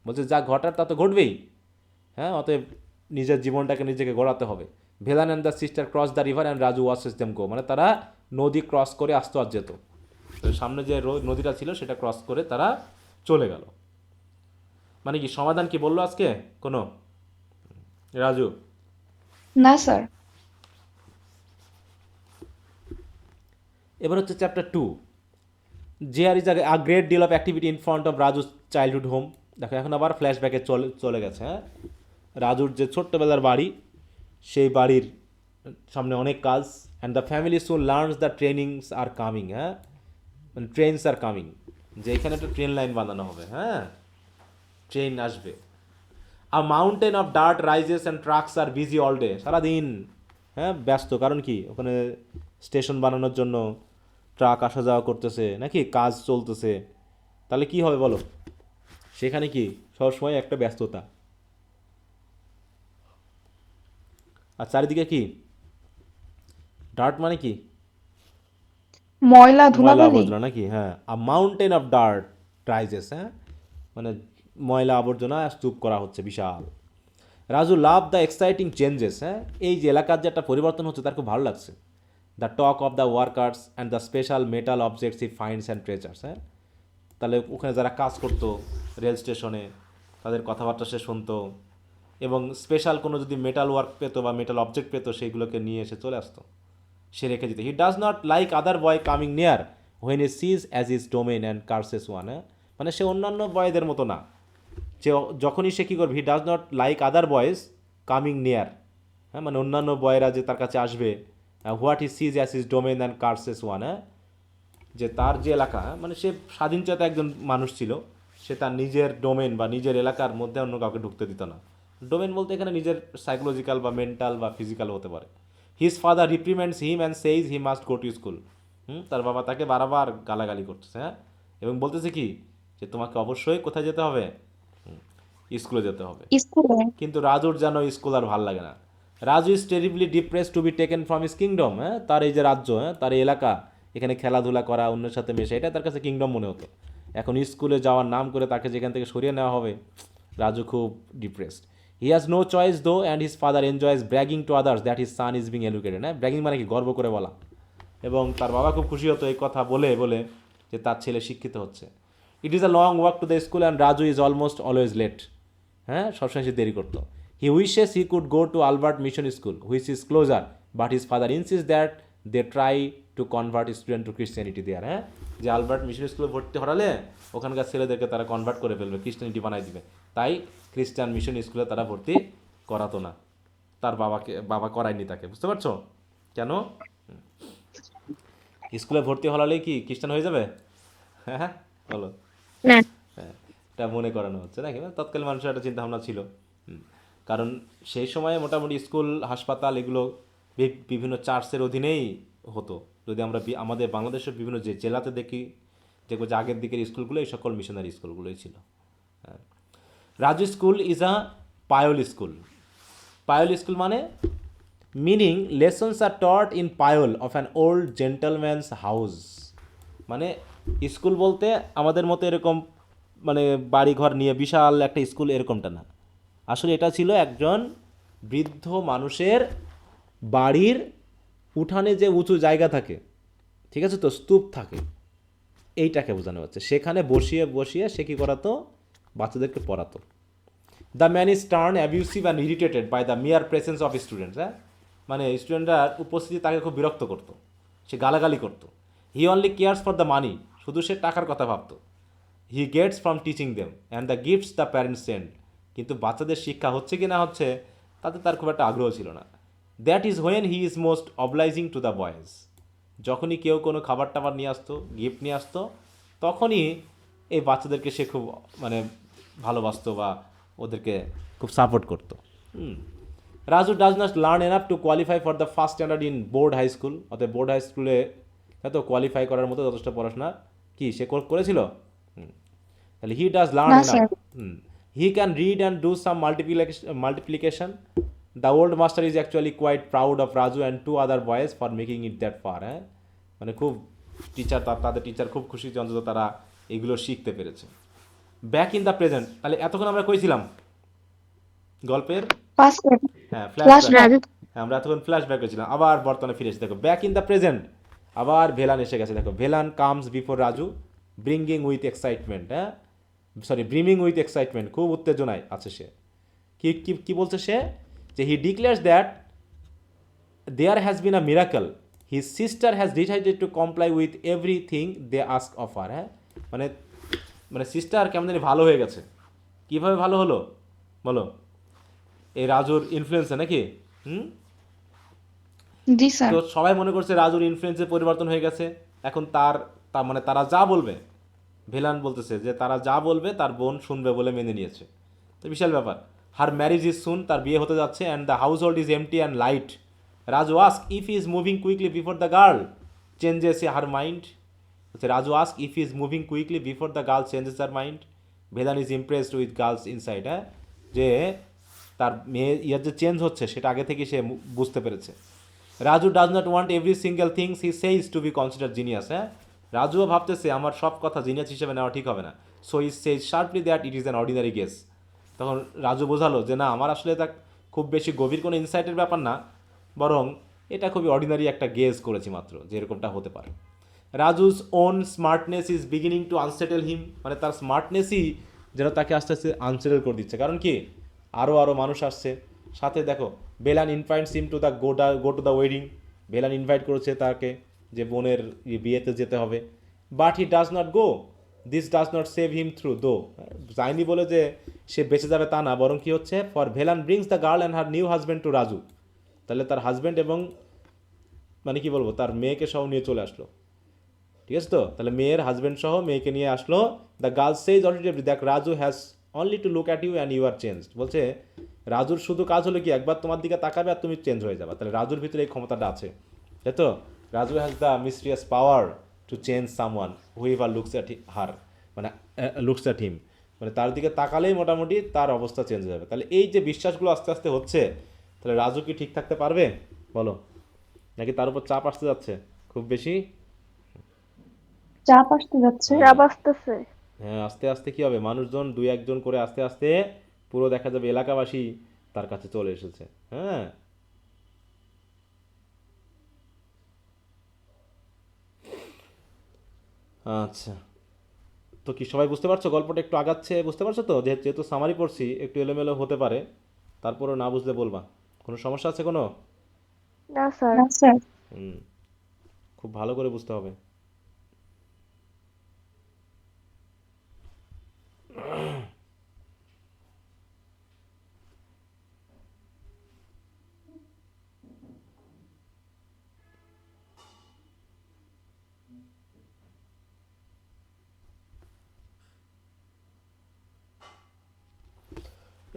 বলছে যা ঘটার তা তো ঘটবেই, হ্যাঁ, অতএব নিজের জীবনটাকে নিজেকে গড়াতে হবে। Velan and the sister cross the river and Raju watches them গো, মানে তারা নদী ক্রস করে আসতো আর যেত, তো সামনে যে নদীটা ছিল সেটা ক্রস করে তারা চলে গেল। মানে কি সমাধান কি বললো আজকে কোনো রাজু? না স্যার। এবার হচ্ছে chapter 2, there is a great deal of activity in front of Raju's childhood home. দেখো এখন আবার ফ্ল্যাশব্যাকে চলে গেছে, হ্যাঁ, রাজুর যে ছোট্টবেলার বাড়ি, সেই বাড়ির সামনে অনেক কাজ। And the family soon learns the trainings are coming, হ্যাঁ, মানে ট্রেনস আর কামিং, যে এখানে একটা ট্রেন লাইন বানানো হবে, হ্যাঁ, ট্রেন আসবে। A mountain of dirt rises and trucks are busy all day, সারাদিন, হ্যাঁ, ব্যস্ত, কারণ কি ওখানে স্টেশন বানানোর জন্য ট্রাক আসা যাওয়া করতেছে, নাকি কাজ চলতেছে, তাহলে কি হবে বলো, সেখানে কি সবসময় একটা ব্যস্ততা। আর চারিদিকে কি ডার্ট মানে কি ময়লা ময়লা ধুলাবালি। আবর্জনা, নাকি? হ্যাঁ, a mountain of dirt rises, হ্যাঁ, মানে ময়লা আবর্জনা স্তূপ করা হচ্ছে বিশাল। Raju love the exciting changes, হ্যাঁ, এই যে এলাকার যে একটা পরিবর্তন হচ্ছে তার খুব ভালো লাগছে। The talk of the workers and the special metal objects he finds and treasures, হ্যাঁ, তাহলে ওখানে যারা কাজ করতো রেল স্টেশনে তাদের কথাবার্তা সে শুনতো, এবং স্পেশাল কোনো যদি মেটাল ওয়ার্ক পেতো বা মেটাল অবজেক্ট পেতো সেইগুলোকে নিয়ে এসে চলে আসতো, সে রেখে দিত। He does not like other boy coming near when he sees as his domain and curses one. মানে সে অন্যান্য বয়দের মতো না, যে যখনই সে কী করবে, he does not like other boys coming near, হ্যাঁ, মানে অন্যান্য বয়েরা যে তার কাছে আসবে, what he sees as his domain and curses one, হ্যাঁ, যে তার যে এলাকা, মানে সে স্বাধীনচেতা একজন মানুষ ছিল, সে তার নিজের ডোমেন বা নিজের এলাকার মধ্যে অন্য কাউকে ঢুকতে দিত না। ডোমেন বলতে এখানে নিজের সাইকোলজিক্যাল বা মেন্টাল বা ফিজিক্যাল হতে পারে। His father reprimands him and says he must go to school. তার বাবা তাকে বারবার গালাগালি করতেছে, হ্যাঁ, এবং বলতেছে কি যে তোমাকে অবশ্যই কোথায় যেতে হবে, স্কুলে যেতে হবে। স্কুলে। কিন্তু রাজুর যেন স্কুল আর ভাল লাগে না। Raju is terribly depress to be taken from his kingdom. হ্যাঁ, তার এই যে রাজ্য, হ্যাঁ, তার এই এলাকা, এখানে খেলাধুলা করা, অন্যের সাথে মেশে, এটা তার কাছে কিংডম মনে হতো। এখন স্কুলে যাওয়ার নাম করে তাকে যেখান থেকে সরিয়ে নেওয়া হবে, রাজু খুব depressed. He has no choice though and his father enjoys bragging to others that his son is being educated. হ্যাঁ, ব্র্যাগিং মানে কি, গর্ব করে বলা, এবং তার বাবা খুব খুশি হতো এই কথা বলে বলে যে তার ছেলে শিক্ষিত হচ্ছে। It is a long walk to the school and Raju is almost always late. হ্যাঁ, সবসময় সে দেরি করতো। He wishes he could go to Albert Mission School which is closer, but his father insist that they try to convert student to Christianity there. হ্যাঁ, যে Albert mission স্কুলে ভর্তি হরালে ওখানকার ছেলেদেরকে তারা কনভার্ট করে ফেলবে, ক্রিশ্চিয়ানিটি বানাই দিবে, তাই খ্রিস্টান মিশন স্কুলে তারা ভর্তি করাতো না। তার বাবা করায়নি তাকে, বুঝতে পারছো কেন? স্কুলে ভর্তি হলালেই কি খ্রিস্টান হয়ে যাবে? হ্যাঁ, বলো। না। হ্যাঁ, এটা মনে করানো হচ্ছে নাকি, তৎকালীন মানুষের একটা চিন্তাভাবনা ছিল। কারণ সেই সময়ে মোটামুটি স্কুল, হাসপাতাল এগুলো বিভিন্ন চার্চের অধীনেই হতো। যদি আমরা আমাদের বাংলাদেশের বিভিন্ন যে জেলাতে দেখি, দেখবো যে আগের দিকের স্কুলগুলো এই সকল মিশনারি স্কুলগুলোই ছিল। হ্যাঁ। Raju school is a pyol school. Pyol school মানে meaning lessons are taught in pyol of an old gentleman's house. মানে স্কুল বলতে আমাদের মতো এরকম মানে বাড়ি ঘর নিয়ে বিশাল একটা স্কুল এরকমটা না, আসলে এটা ছিল একজন বৃদ্ধ মানুষের বাড়ির উঠানে যে উঁচু জায়গা থাকে, ঠিক আছে, তো স্তূপ থাকে, এইটাকে বোঝানো হচ্ছে। সেখানে বসিয়ে বসিয়ে সে কী করাতো, বাচ্চাদেরকে পড়াতো। The man is turn abusive and irritated by the mere presence of students. হ্যাঁ, মানে স্টুডেন্টরা উপস্থিতি তাকে খুব বিরক্ত করতো, সে গালাগালি করতো। হি only cares for the money, শুধু সে টাকার কথা ভাবতো। He gets from teaching them and the gifts the parents send. কিন্তু বাচ্চাদের শিক্ষা হচ্ছে কি না হচ্ছে তাতে তার খুব একটা আগ্রহ ছিল না। That is when he is most obliging to the boys. যখনই কেউ কোনো খাবার টাবার নিয়ে আসতো, গিফট নিয়ে আসতো, তখনই এই বাচ্চাদেরকে সে খুব মানে ভালোবাসতো বা ওদেরকে খুব সাপোর্ট করতো। Raju does not learn enough to qualify for the first standard in board high school. অর্থাৎ বোর্ড হাই স্কুলে তো কোয়ালিফাই করার মতো যথেষ্ট পড়াশোনা কি সে করেছিল? তাহলে হি ডাজ লার্ন না enough. Sir. He can read and do some multiplication. The old master is actually quite proud of Raju and two other boys for making it that far. হ্যাঁ, মানে খুব টিচার, তাদের টিচার খুব খুশি যে অন্তত তারা এগুলো শিখতে পেরেছে। ব্যাক ইন দ্য প্রেজেন্ট, তাহলে এতক্ষণ আমরা কইছিলাম গল্পের, পাস্ট। হ্যাঁ, Flashback. ফ্ল্যাশব্যাক। হ্যাঁ, আমরা এতক্ষণ ফ্ল্যাশব্যাক করেছিলাম, আবার বর্তমানে ফিরে এসে দেখো ব্যাক ইন দ্য প্রেজেন্ট। আবার ভেলান এসে গেছে, দেখো Velan comes before Raju bringing with excitement. হ্যাঁ, সরি, ব্রিমিং উইথ এক্সাইটমেন্ট, খুব উত্তেজনায় আছে সে। কি কি কি বলছে সে? যে he declares that there has been a miracle, his sister has decided to comply with everything they ask of her. হ্যাঁ, মানে মানে সিস্টার কেমন জানি ভালো হয়ে গেছে। কীভাবে ভালো হলো বলো? এই রাজুর ইনফ্লুয়েন্সে নাকি? জি স্যার। তো সবাই মনে করছে রাজুর ইনফ্লুয়েন্সে পরিবর্তন হয়ে গেছে। এখন মানে তারা যা বলবে, ভেলান বলতেছে যে তারা যা বলবে তার বোন শুনবে বলে মেনে নিয়েছে। তো বিশাল ব্যাপার। হার ম্যারিজ ইজ সুন, তার বিয়ে হতে যাচ্ছে, and the house hold is empty and light. Raju ask if he is moving quickly before the girl changes her mind. Raju ask if he is moving quickly before the girl changes her mind. Velan is impressed with girls inside. হ্যাঁ, যে তার মেয়ে ইয়ার যে change হচ্ছে সেটা আগে থেকে সে বুঝতে পেরেছে। Raju does not want every single things he says to be consider genius. হ্যাঁ, রাজুও ভাবতেছে আমার সব কথা জিনিয়াস হিসেবে নেওয়া ঠিক হবে না। So he সেইজ sharply that it is an ordinary guess. তখন রাজু বোঝালো যে না, আমার আসলে এটা খুব বেশি গভীর কোনো ইনসাইটের ব্যাপার না, বরং এটা খুবই অর্ডিনারি একটা গেস করেছি মাত্র যে এরকমটা হতে পারে। Raju's own smartness is beginning to unsettle him, মানে তার স্মার্টনেসই যেন তাকে আস্তে আস্তে আনসেটেল করে দিচ্ছে। কারণ কি, আরও মানুষ আসছে সাথে। দেখো, Belan invites him to the go to the wedding, Belan invite করেছে তাকে যে বোনের বিয়েতে যেতে হবে। But he does not go, this does not save him through দো, যায়নি বলে যে সে বেঁচে যাবে তা না, বরং কি হচ্ছে, for Velan brings the girl and her new husband to Raju, তাহলে তার হাজব্যান্ড এবং মানে কি বলবো তার মেয়েকে সহ নিয়ে চলে আসলো। ঠিক আছে তো, তাহলে মেয়ের হাজব্যান্ড সহ মেয়েকে নিয়ে আসলো। The girl says already that Raju has only to look at you and you are changed, বলছে রাজুর শুধু কাজ হলো কি একবার তোমার দিকে তাকাবে আর তুমি চেঞ্জ হয়ে যাবে। তাহলে রাজুর ভিতরে এই ক্ষমতাটা আছে, তাই তো। Raju has the mysterious power to change someone who ever looks at her, মানে লুকস অ্যাট হিম, মানে তার দিকে তাকালেই মোটামুটি তার অবস্থা চেঞ্জ হয়ে যাবে। তাহলে এই যে বিশ্বাসগুলো আস্তে আস্তে হচ্ছে, তাহলে রাজু কি ঠিক থাকতে পারবে বলো, নাকি তার উপর চাপ আসতে যাচ্ছে খুব বেশি? চাপ আসতে যাচ্ছে। চাপ আসতেছে। হ্যাঁ, আস্তে আস্তে কি হবে, মানুষজন দুই একজন করে আস্তে আস্তে পুরো দেখা যাবে এলাকাবাসী তার কাছে চলে এসেছে। হ্যাঁ, আচ্ছা, তো কি সবাই বুঝতে পারছো গল্পটা একটু আগাচ্ছে, বুঝতে পারছো তো? যেহেতু সামারি পড়ছি একটু এলোমেলো হতে পারে, তারপরেও না বুঝলে বলবা। কোনো সমস্যা আছে কোনো? না স্যার। না স্যার। হুম, খুব ভালো করে বুঝতে হবে।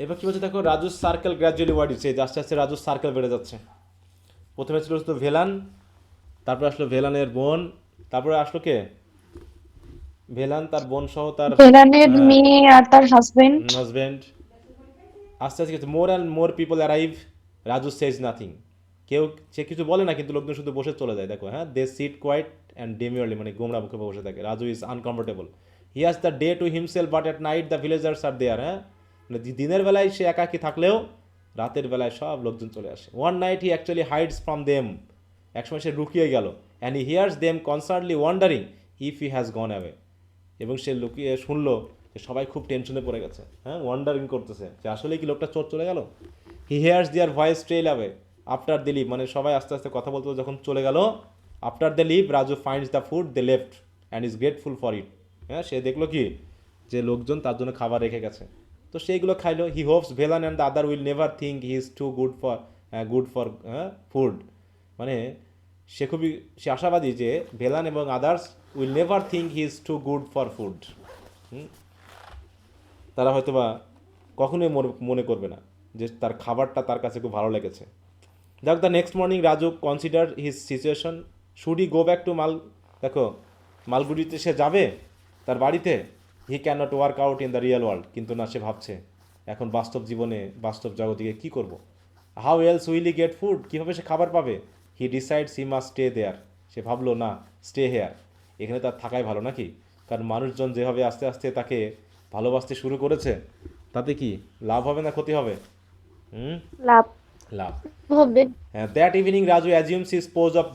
এবার কি বলছে দেখো, রাজু সার্কেল গ্র্যাজুয়ালি ওয়াইড, আস্তে আস্তে রাজুর সার্কেল বেড়ে যাচ্ছে। প্রথমে ছিল শুধু ভেলান, তারপরে আসলো ভেলানের বোন, তারপরে আসলো কে, ভেলান তার বোন সহ তার ভেলানের মেয়ে আর তার হাজবেন্ড। হাজব্যান্ড। আস্তে আস্তে কিছু মোর and more people arrive, Raju Sage nothing, কেউ সে কিছু বলে না, কিন্তু লোকজন শুধু বসে চলে যায়। দেখো, হ্যাঁ, they sit quiet and demurely, মানে গোমরা মুখে বসে থাকে। Raju is uncomfortable, he has the day to himself but at night the villagers are there. হ্যাঁ, মানে দিনের বেলায় সে একাকী থাকলেও রাতের বেলায় সব লোকজন চলে আসে। One night he actually hides from them, একসময় সে লুকিয়ে গেল। And he hears them concernedly wondering if he has gone away, এবং সে লুকিয়ে শুনলো যে সবাই খুব টেনশনে পড়ে গেছে। হ্যাঁ, ওয়ান্ডারিং করতেছে যে আসলে কি লোকটা চোর চলে গেল। He hears their voice trail away after they leave, মানে সবাই আস্তে আস্তে কথা বলতে বলতে যখন চলে গেল, after they leave Raju finds the food they left and is grateful for it. হ্যাঁ, সে দেখলো কি যে লোকজন তার জন্য খাবার রেখে গেছে, তো সেইগুলো খাইলো। He hopes Velan and the other will never think he is too good for food, মানে সে আশাবাদী যে ভেলান এবং others will never think he is too good for food, তারা হয়তো বা কখনোই মনে করবে না যে তার খাবারটা তার কাছে খুব ভালো লেগেছে। যাক, the next morning Raju consider his situation, should he go back two দেখো, মালগুড়িতে সে যাবে তার বাড়িতে। হি can not work out in the real world, কিন্তু না, সে ভাবছে এখন বাস্তব জীবনে, বাস্তব জগতে কি করব। How else will he get food, কীভাবে সে খাবার পাবে। He decides he must stay there, সে ভাবলো না, স্টে হেয়ার, এখানে তার থাকাই ভালো নাকি। কারণ মানুষজন যেভাবে আস্তে আস্তে তাকে ভালোবাসতে শুরু করেছে, তাতে কি লাভ হবে না ক্ষতি হবে? লাভ লাভ। হবে। That evening Raju assumes his posse of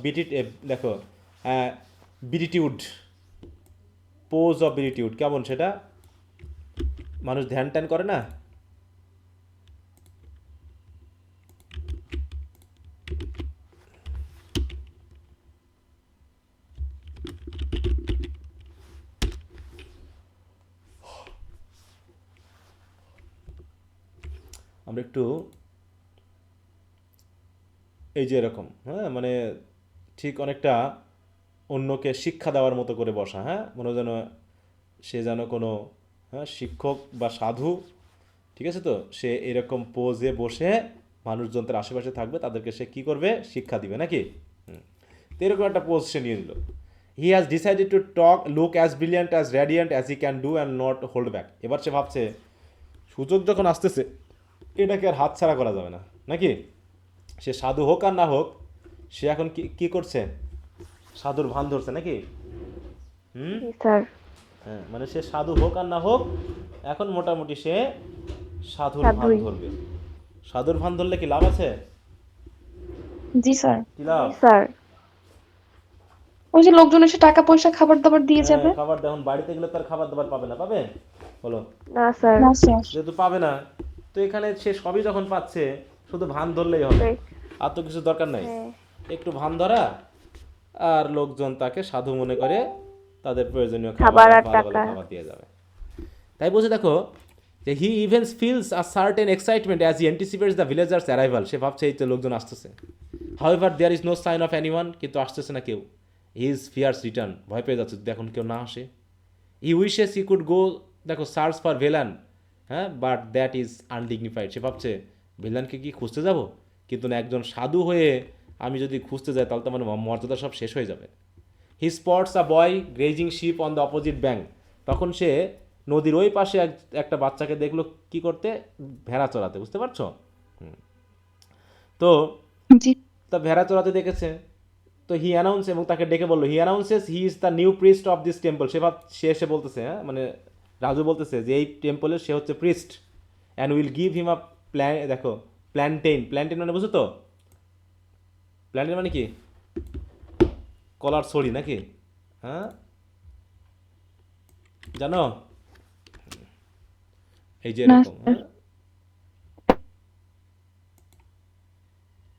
দেখো, বিটিটিউড, পোজ অফ বিটিটিউড কেমন, সেটা মানুষ ধ্যান ট্যান করে না। আমরা একটু এই যে এরকম, হ্যাঁ, মানে ঠিক অনেকটা অন্যকে শিক্ষা দেওয়ার মতো করে বসা। হ্যাঁ, মনে যেন সে যেন কোনো, হ্যাঁ, শিক্ষক বা সাধু। ঠিক আছে তো, সে এরকম পোজে বসে মানুষজন তার আশেপাশে থাকবে, তাদেরকে সে কী করবে, শিক্ষা দিবে নাকি। তো এরকম একটা পোজ সে নিয়ে নিল। He has decided to look as brilliant as radiant as he can do and not hold back. এবার সে ভাবছে সুযোগ যখন আসতেছে এটাকে আর হাতছাড়া করা যাবে না নাকি। সে সাধু হোক আর না হোক, সে এখন কি করছে, সাধুর ভান ধরছে নাকি। স্যার। হ্যাঁ, মানে সে সাধু হোক আর না হোক, এখন মোটামুটি সে সাধুর ভান ধরবে। সাধুর ভান ধরলে কি লাভ আছে? জি স্যার। কি লাভ? স্যার। ওই যে লোকজন এসে টাকা পয়সা খাবার দাবার দিয়ে হ্যাঁ, যাবে। খাবার দেখুন বাড়িতে গেলে তার খাবার দাবার পাবে না, পাবে? বলো। না স্যার। না স্যার। যেহেতু পাবে না, তো এখানে সে সবই যখন পাচ্ছে, শুধু ভান ধরলেই হবে, Right. আর তো কিছু দরকার নাই। হ্যাঁ। একটু ভান ধরা, আর লোকজন তাকে সাধু মনে করে তাদের প্রয়োজনীয় খাবার খাবার আর ভালো ভালো টাকা। খাবার দিয়ে যাবে। তাই বলছে দেখো যে he even feels a certain excitement as he anticipates the villagers arrival. সে ভাবছে এই তো লোকজন আসতেছে। However there is no sign of anyone, কিন্তু আসতেছে না কেউ। হিজ ফিয়ার্স রিটার্ন, ভয় পেয়ে যাচ্ছে যদি এখন কেউ না আসে। হি উইশেস হি কুড গো, দেখো, সার্চ ফর ভিলান, হ্যাঁ, বাট দ্যাট ইজ আনডিগনিফাইড। সে ভাবছে ভিলানকে কি খুঁজতে যাব, কিন্তু না, একজন সাধু হয়ে আমি যদি খুঁজতে যাই তাহলে তো আমার মর্যাদা সব শেষ হয়ে যাবে। He spots a boy grazing sheep on the opposite bank. তখন সে নদীর ওই পাশে একটা বাচ্চাকে দেখলো কি করতে, ভেড়া চড়াতে, বুঝতে পারছো? তো জি। তা ভেড়া চড়াতে দেখেছে, তো হি অ্যানাউন্স, এবং তাকে ডেকে বললো, he announces he is the new priest of this temple. সে এসে বলতেছে, হ্যাঁ, মানে রাজু বলতেছে যে এই টেম্পলের সে হচ্ছে priest, and will give him a দেখো, প্ল্যান্টেন মানে বুঝো তো? প্ল্যান্টেন মানে কি? কলার ছড়ি নাকি? হ্যাঁ, জানো? এই যে না এরকম, স্যার। হ্যাঁ,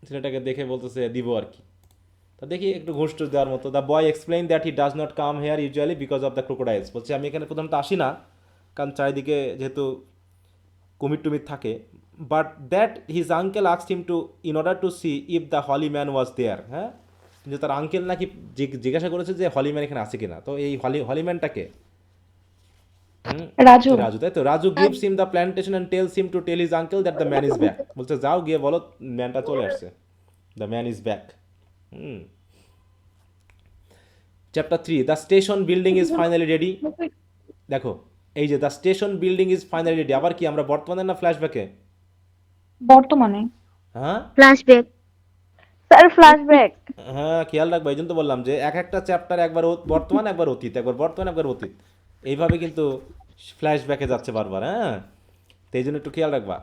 ছেলেটাকে দেখে বলতেছে দিব আর কি। তা দেখি একটু ঘুষ টুস দেওয়ার মতো। The boy explain that he does not come here usually because of the crocodiles. বলছে আমি এখানে প্রথমত আসি না, কারণ চারিদিকে যেহেতু কুমির টুমির থাকে, but that his uncle asked him to in order to see if the holy man was there. হ্যাঁ, যে তার আঙ্কেল নাকি জিজ্ঞাসা করেছে যে হলি ম্যান এখানে আছে কিনা। তো এই হলিম্যানটাকে রাজু। রাজু, তাই তো? Raju gives him the plantation and tells him to tell his uncle that the man is back. বলছে যাও গিয়ে বলো ম্যানটা চলে আসছে, the man is back. Chapter 3, the station building is finally ready. দেখো এই যে the station building is finally ready, আবার কি আমরা বর্তমানে না ফ্ল্যাশব্যাকে? বর্তমানে। হ্যাঁ, ফ্ল্যাশব্যাক। Sir flashback. হ্যাঁ, খেয়াল রাখবো। এই জন্য তো বললাম যে এক একটা চ্যাপ্টার একবার বর্তমান, একবার অতীত, একবার বর্তমান, একবার অতীত, এইভাবে কিন্তু ফ্ল্যাশব্যাকে যাচ্ছে বারবার। হ্যাঁ, তো এই জন্য একটু খেয়াল রাখবা।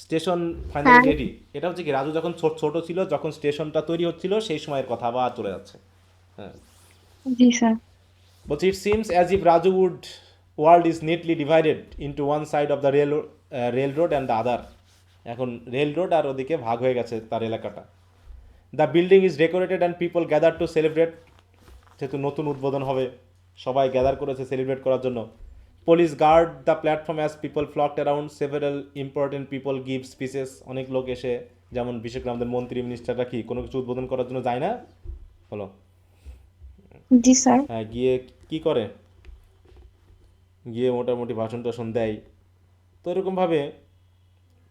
Station finally sir. রেডি, এটা হচ্ছে কি রাজু যখন ছোট ছিল, যখন স্টেশনটা তৈরি হচ্ছিল সেই সময়ের কথা আবার চলে যাচ্ছে। হ্যাঁ, জি স্যার। বলছি it seems as if Raju world is neatly divided into one side of the rail road and the আদার। এখন রেল রোড আর ওদিকে ভাগ হয়ে গেছে তার এলাকাটা। The building is decorated and people gather to celebrate. যেহেতু নতুন উদ্বোধন হবে, সবাই গ্যাদার করেছে সেলিব্রেট করার জন্য। Police guard the platform as people flocked around, several important people give speeches. অনেক লোক এসে, যেমন বিশেষ করে আমাদের মন্ত্রী মিনিস্টাররা কি কোনো কিছু উদ্বোধন করার জন্য যায় না? বলো। জি স্যার। হ্যাঁ, গিয়ে কি করে, গিয়ে মোটামুটি ভাষণ টাষণ দেয়। তো এরকমভাবে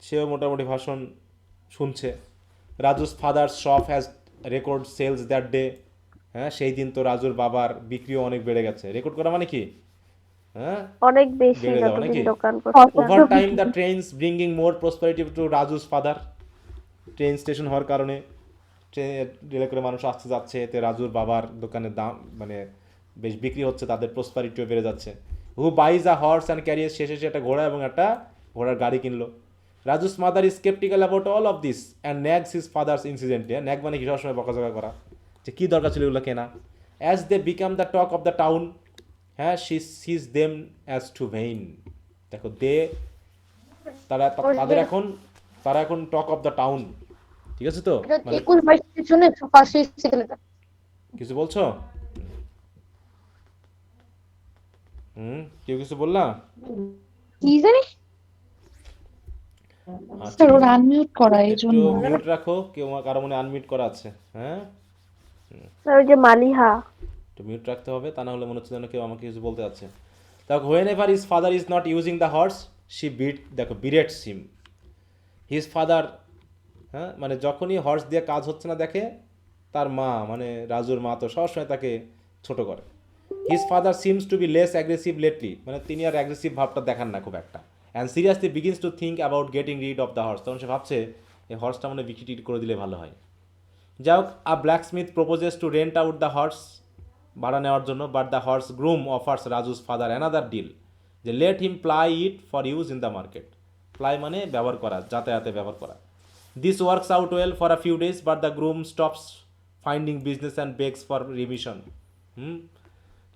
সেও মোটামুটি ভাষণ শুনছে। Raju's father's shop has record sales that day. হ্যাঁ, সেই দিন তো রাজুর বাবার বিক্রিও অনেক বেড়ে গেছে। রেকর্ড করা মানে কি? হ্যাঁ, অনেক বেশি বেড়ে যাওয়া যতদিন নাকি? দোকান করতে। Over time the trains bringing more prosperity to Raju's father. Train station হওয়ার কারণে রেলে করে মানুষ আসতে যাচ্ছে, এতে রাজুর বাবার দোকানের দাম মানে বেশ বিক্রি হচ্ছে, তাদের প্রসপারিটিও বেড়ে যাচ্ছে। Who buys a horse and carrier, শেষে একটা ঘোড়া এবং একটা ঘোড়ার গাড়ি কিনলো। Raju's mother is skeptical about all of this and nags his father's incidentally. Nag মানে কি সবসময় বকাঝকা করা, যে কী দরকার ছিল এগুলো কেনা। As they become the talk of the town, হ্যাঁ, she sees them as too vain. দেখো তারা এখন টক অফ দ্য টাউন, ঠিক আছে? তো মানে 21-22 জনের ফার্স্ট সেকেন্ডটা কিছু বলছো? কেউ কিছু বললা? কি জানি আচ্ছা, স্যার ওরা আনমিউট করা এই একটু জন্য। মিউট রাখো, কেউ কারো মনে আনমিউট করা আছে? হ্যাঁ, স্যার ওই যে মালিহা। একটু মিউট রাখতে হবে, তা না হলে মনে হচ্ছে যেন কেউ আমাকে কিছু বলতে যাচ্ছে। দেখো, whenever his father is not using the horse she berates him. His father, হ্যাঁ, মানে যখনই হর্স দিয়ে কাজ হচ্ছে না দেখে, তার মা মানে রাজুর মা তো সবসময় তাকে ছোট করে। His father seems to be less aggressive lately, মানে তিনি আর অ্যাগ্রেসিভ ভাবটা দেখান না খুব একটা। And seriously begins to think about getting rid of the horse. তখন সে ভাবছে এই হর্সটা মানে বিক্রি টিট করে দিলে ভালো হয়। যাই হোক, a blacksmith proposes to rent out the horse, ভাড়া নেওয়ার জন্য। But the horse groom offers Raju's father another deal, যে let him ply it for use in the market. Ply মানে ব্যবহার করা, যাতায়াতে ব্যবহার করা। This works out well for a few days, but the groom stops finding business and begs for remission. হুম,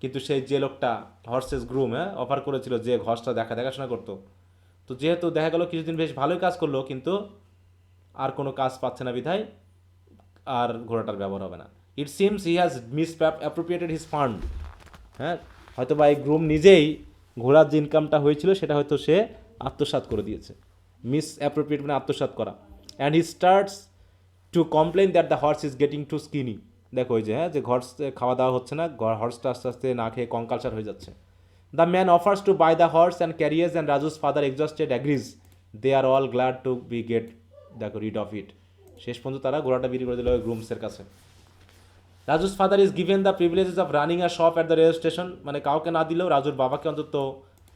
কিন্তু সেই যে লোকটা হর্সেস গ্রুম অফার করেছিল যে হর্সটা দেখাশোনা করতো, তো যেহেতু দেখা গেল কিছুদিন বেশ ভালোই কাজ করলো, কিন্তু আর কোনো কাজ পাচ্ছে না বিধায় আর ঘোড়াটার ব্যবহার হবে না। It seems he has miss অ্যাপ্রোপ্রিয়েটেড his fund. হ্যাঁ, হয়তো বা এই গ্রুম নিজেই ঘোড়ার যে ইনকামটা হয়েছিল সেটা হয়তো সে আত্মসাৎ করে দিয়েছে। মিস অ্যাপ্রোপ্রিয়েট মানে আত্মসাৎ করা। And he starts to complain that the horse is getting too skinny. দেখো ওই যে যে হর্স খাওয়া দাওয়া হচ্ছে না, হর্সটা আস্তে আস্তে না খেয়ে কঙ্কালসার হয়ে যাচ্ছে। The man offers to buy the horse and carriers and Raju's father exhausted agrees. They are all glad to be get দেখো রিড অফ ইট। শেষ পর্যন্ত তারা ঘোড়াটা বিক্রি করে দিল ওই গ্রুমসের কাছে। Raju's father is given the privileges of running a shop at the rail station, মানে কাউকে না দিলেও রাজুর বাবাকে অন্তত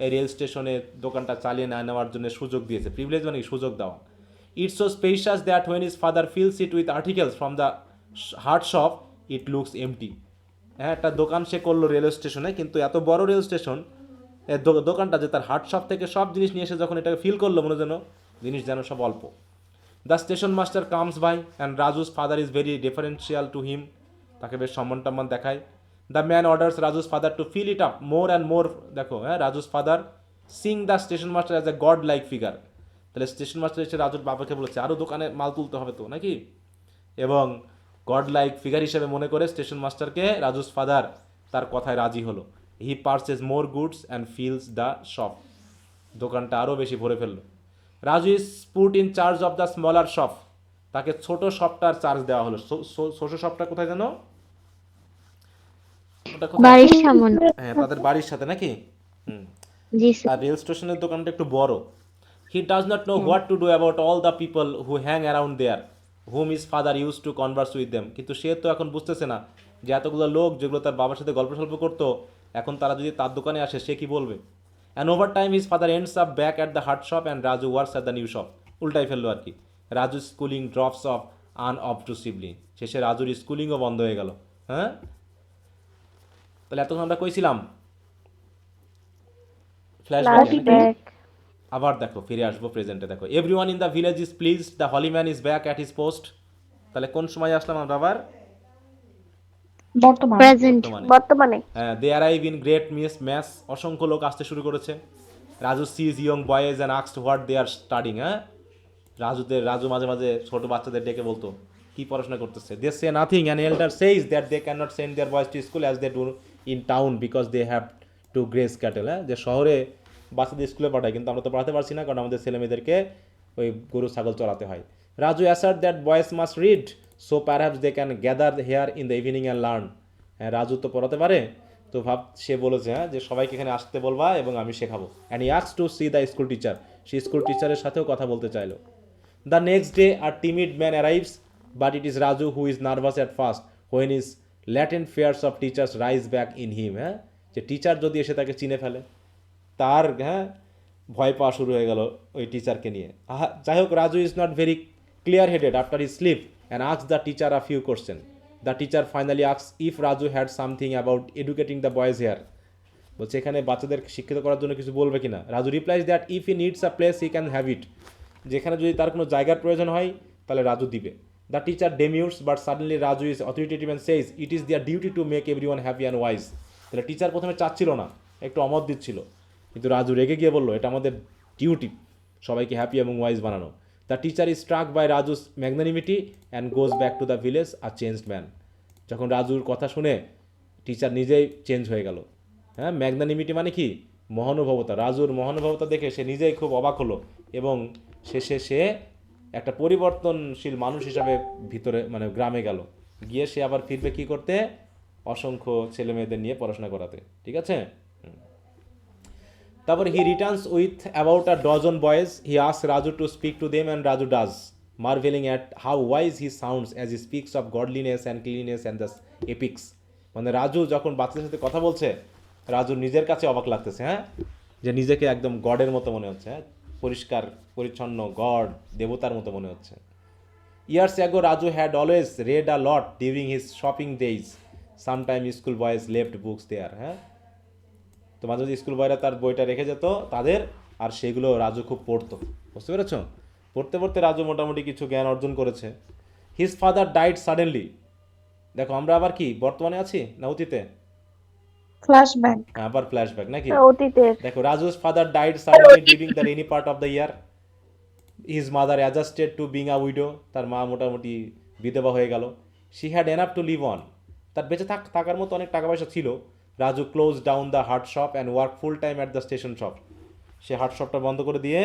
এই রেল স্টেশনে দোকানটা চালিয়ে নেওয়ার জন্য সুযোগ দিয়েছে। প্রিভিলেজ মানে কি? সুযোগ দেওয়া। It's so spacious that when his father fills it with articles from the heart shop it looks empty. হ্যাঁ, একটা দোকান সে করলো রেল স্টেশনে, কিন্তু এত বড় রেল স্টেশন, দোকানটা যে তার হার্ট শপ থেকে সব জিনিস নিয়ে এসে যখন এটাকে ফিল করলো, মনে যেন জিনিস যেন সব অল্প। The station master comes by and Raju's father is very differential to him, তাকে বেশ সম্মান টম্মান দেখায়। The man orders Raju's father to fill it up more and more. দেখো Raju's father sing the station master as a god like figure. তাহলে station master এসে রাজুর বাবাকে বলেছে আরও দোকানে মাল তুলতে হবে তো নাকি, এবং গড লাইক ফিগার হিসেবে মনে করে স্টেশন মাস্টারকে রাজুস ফাদার তার কথায় রাজি হলো। He purchase more goods and feels the shop, দোকানটা আরও বেশি ভরে ফেললো। Raju is put in charge of the smaller shop, তাকে ছোট শপটার চার্জ দেওয়া হলো। ছোট শপটা কোথায় যেন? ওটা কোথায়? বাড়ির সামনে। হ্যাঁ, তাদের বাড়ির সাথে নাকি? হুম। জি স্যার। আর রেল স্টেশনের দোকানটা একটু বড়। He does not know what to do about all the people who hang around there whom his father use to converse with them. কিন্তু সে তো এখন বুঝতেছে না যে এতগুলো লোক যেগুলো তার বাবার সাথে গল্প সল্প করতো, এখন তারা যদি তার দোকানে আসে সে কি বলবে। And over time his father ends up back at the heart shop and Raju works at the new shop. উল্টাই ফেললো আর কি। রাজু স্কুলিং ড্রপস অফ আনঅবট্রুসিভলি, শেষে রাজুর স্কুলিংও বন্ধ হয়ে গেল। হ্যাঁ, তাহলে এতক্ষণ আমরা কইছিলাম ফ্ল্যাশব্যাক। ফ্ল্যাশব্যাক। আবার দেখো ফিরে আসবো প্রেজেন্টে। দেখো everyone in the village is pleased, the holy man is back at his post. তাহলে কোন সময় আসলাম আমরা আবার? বর্তমান। প্রেজেন্ট। বর্তমানে। বর্তমানে। হ্যাঁ, they arrive in great mass, অসংখ্য লোক আসতে শুরু করেছে। Raju sees young boys and asked what they are studying. হ্যাঁ, রাজু মাঝে মাঝে ছোট বাচ্চাদের ডেকে বলতো কি পড়াশোনা করতেছে। They say nothing and elder says that they can not send their boys to school as they do in town because they have to graze cattle. হ্যাঁ, যে শহরে বাচ্চাদের স্কুলে পাঠায়, কিন্তু আমরা তো পড়াতে পারছি না, কারণ আমাদের ছেলে মেয়েদেরকে ওই গরু ছাগল চড়াতে হয়। Raju assert that boys must read so perhaps they can gather here in the evening and learn. হ্যাঁ, রাজু তো পড়াতে পারে, তো সে বলেছে হ্যাঁ যে সবাইকে এখানে আসতে বলবা এবং আমি শেখাবো। And he asked two see the school teacher, say school টিচারের সাথেও কথা বলতে চাইলো। The next day, a timid man arrives, but it is Raju who is nervous at first when his latent fears of teachers rise back in him. হ্যাঁ, যে teacher যদি এসে তাকে চিনে ফেলে, তার ভয় পাওয়া শুরু হয়ে গেল ওই টিচারকে নিয়ে। যাই হোক, Raju is not very clear headed after his sleep and ask the teacher a few question. The teacher finally ask if Raju had something about educating the boys here, বলছে এখানে বাচ্চাদের শিক্ষিত করার জন্য কিছু বলবে কিনা। Raju replies that if he needs a place he can have it, যেখানে যদি তার কোনো জায়গার প্রয়োজন হয় তাহলে রাজু দিবে। The teacher demurs but suddenly Raju is authoritative and says it is their duty to make everyone happy and wise. তাহলে টিচার প্রথমে চাচ্ছিল না, একটু অমত দিচ্ছিল, কিন্তু রাজু রেগে গিয়ে বললো এটা আমাদের ডিউটি সবাইকে হ্যাপি এবং ওয়াইজ বানানো। The teacher is struck by Raju's magnanimity and goes back to the village a changed man. যখন রাজুর কথা শুনে টিচার নিজেই চেঞ্জ হয়ে গেল। হ্যাঁ, ম্যাগনানিমিটি মানে কি? মহানুভবতা। রাজুর মহানুভবতা দেখে সে নিজেই খুব অবাক হলো এবং শেষে সে একটা পরিবর্তনশীল মানুষ হিসাবে ভিতরে মানে গ্রামে গেল, গিয়ে সে আবার ফিরবে কি করতে? অসংখ্য ছেলে মেয়েদের নিয়ে পড়াশোনা করাতে। ঠিক আছে। তারপর he returns with about a dozen boys, he ask Raju to speak to them and Raju does, marveling at how wise he sounds as he speaks of godliness and cleanliness and the epics. মানে রাজু যখন বাচ্চাদের সাথে কথা বলছে, রাজুর নিজের কাছে অবাক লাগতেছে। হ্যাঁ, যে নিজেকে একদম গডের মতো মনে হচ্ছে। হ্যাঁ, পরিষ্কার পরিচ্ছন্ন গড, দেবতার মতো মনে হচ্ছে। Years ago Raju had always read a lot during his shopping days, sometime school boys left books there. হ্যাঁ, তো মাঝে মাঝে স্কুল বয়রা তার বইটা রেখে যেত তাদের, আর সেগুলো রাজু খুব পড়তো। বুঝতে পেরেছ? পড়তে পড়তে রাজু মোটামুটি কিছু জ্ঞান অর্জন করেছে। His father died suddenly. দেখো আমরা আবার কি বর্তমানে আছি না অতীতে? ফ্ল্যাশব্যাক। আবার ফ্ল্যাশব্যাক নাকি? স্যার অতীতের। দেখো, Raju's father died suddenly during the rainy part of the year. His mother adjusted to being a widow. তার মা মোটামুটি বিধবা হয়ে গেল। She had enough to live on. তার বেঁচে থাকার মতো অনেক টাকা পয়সা ছিল। Raju close down the heart shop and work full time at the station shop. সে হার্ট শপটা বন্ধ করে দিয়ে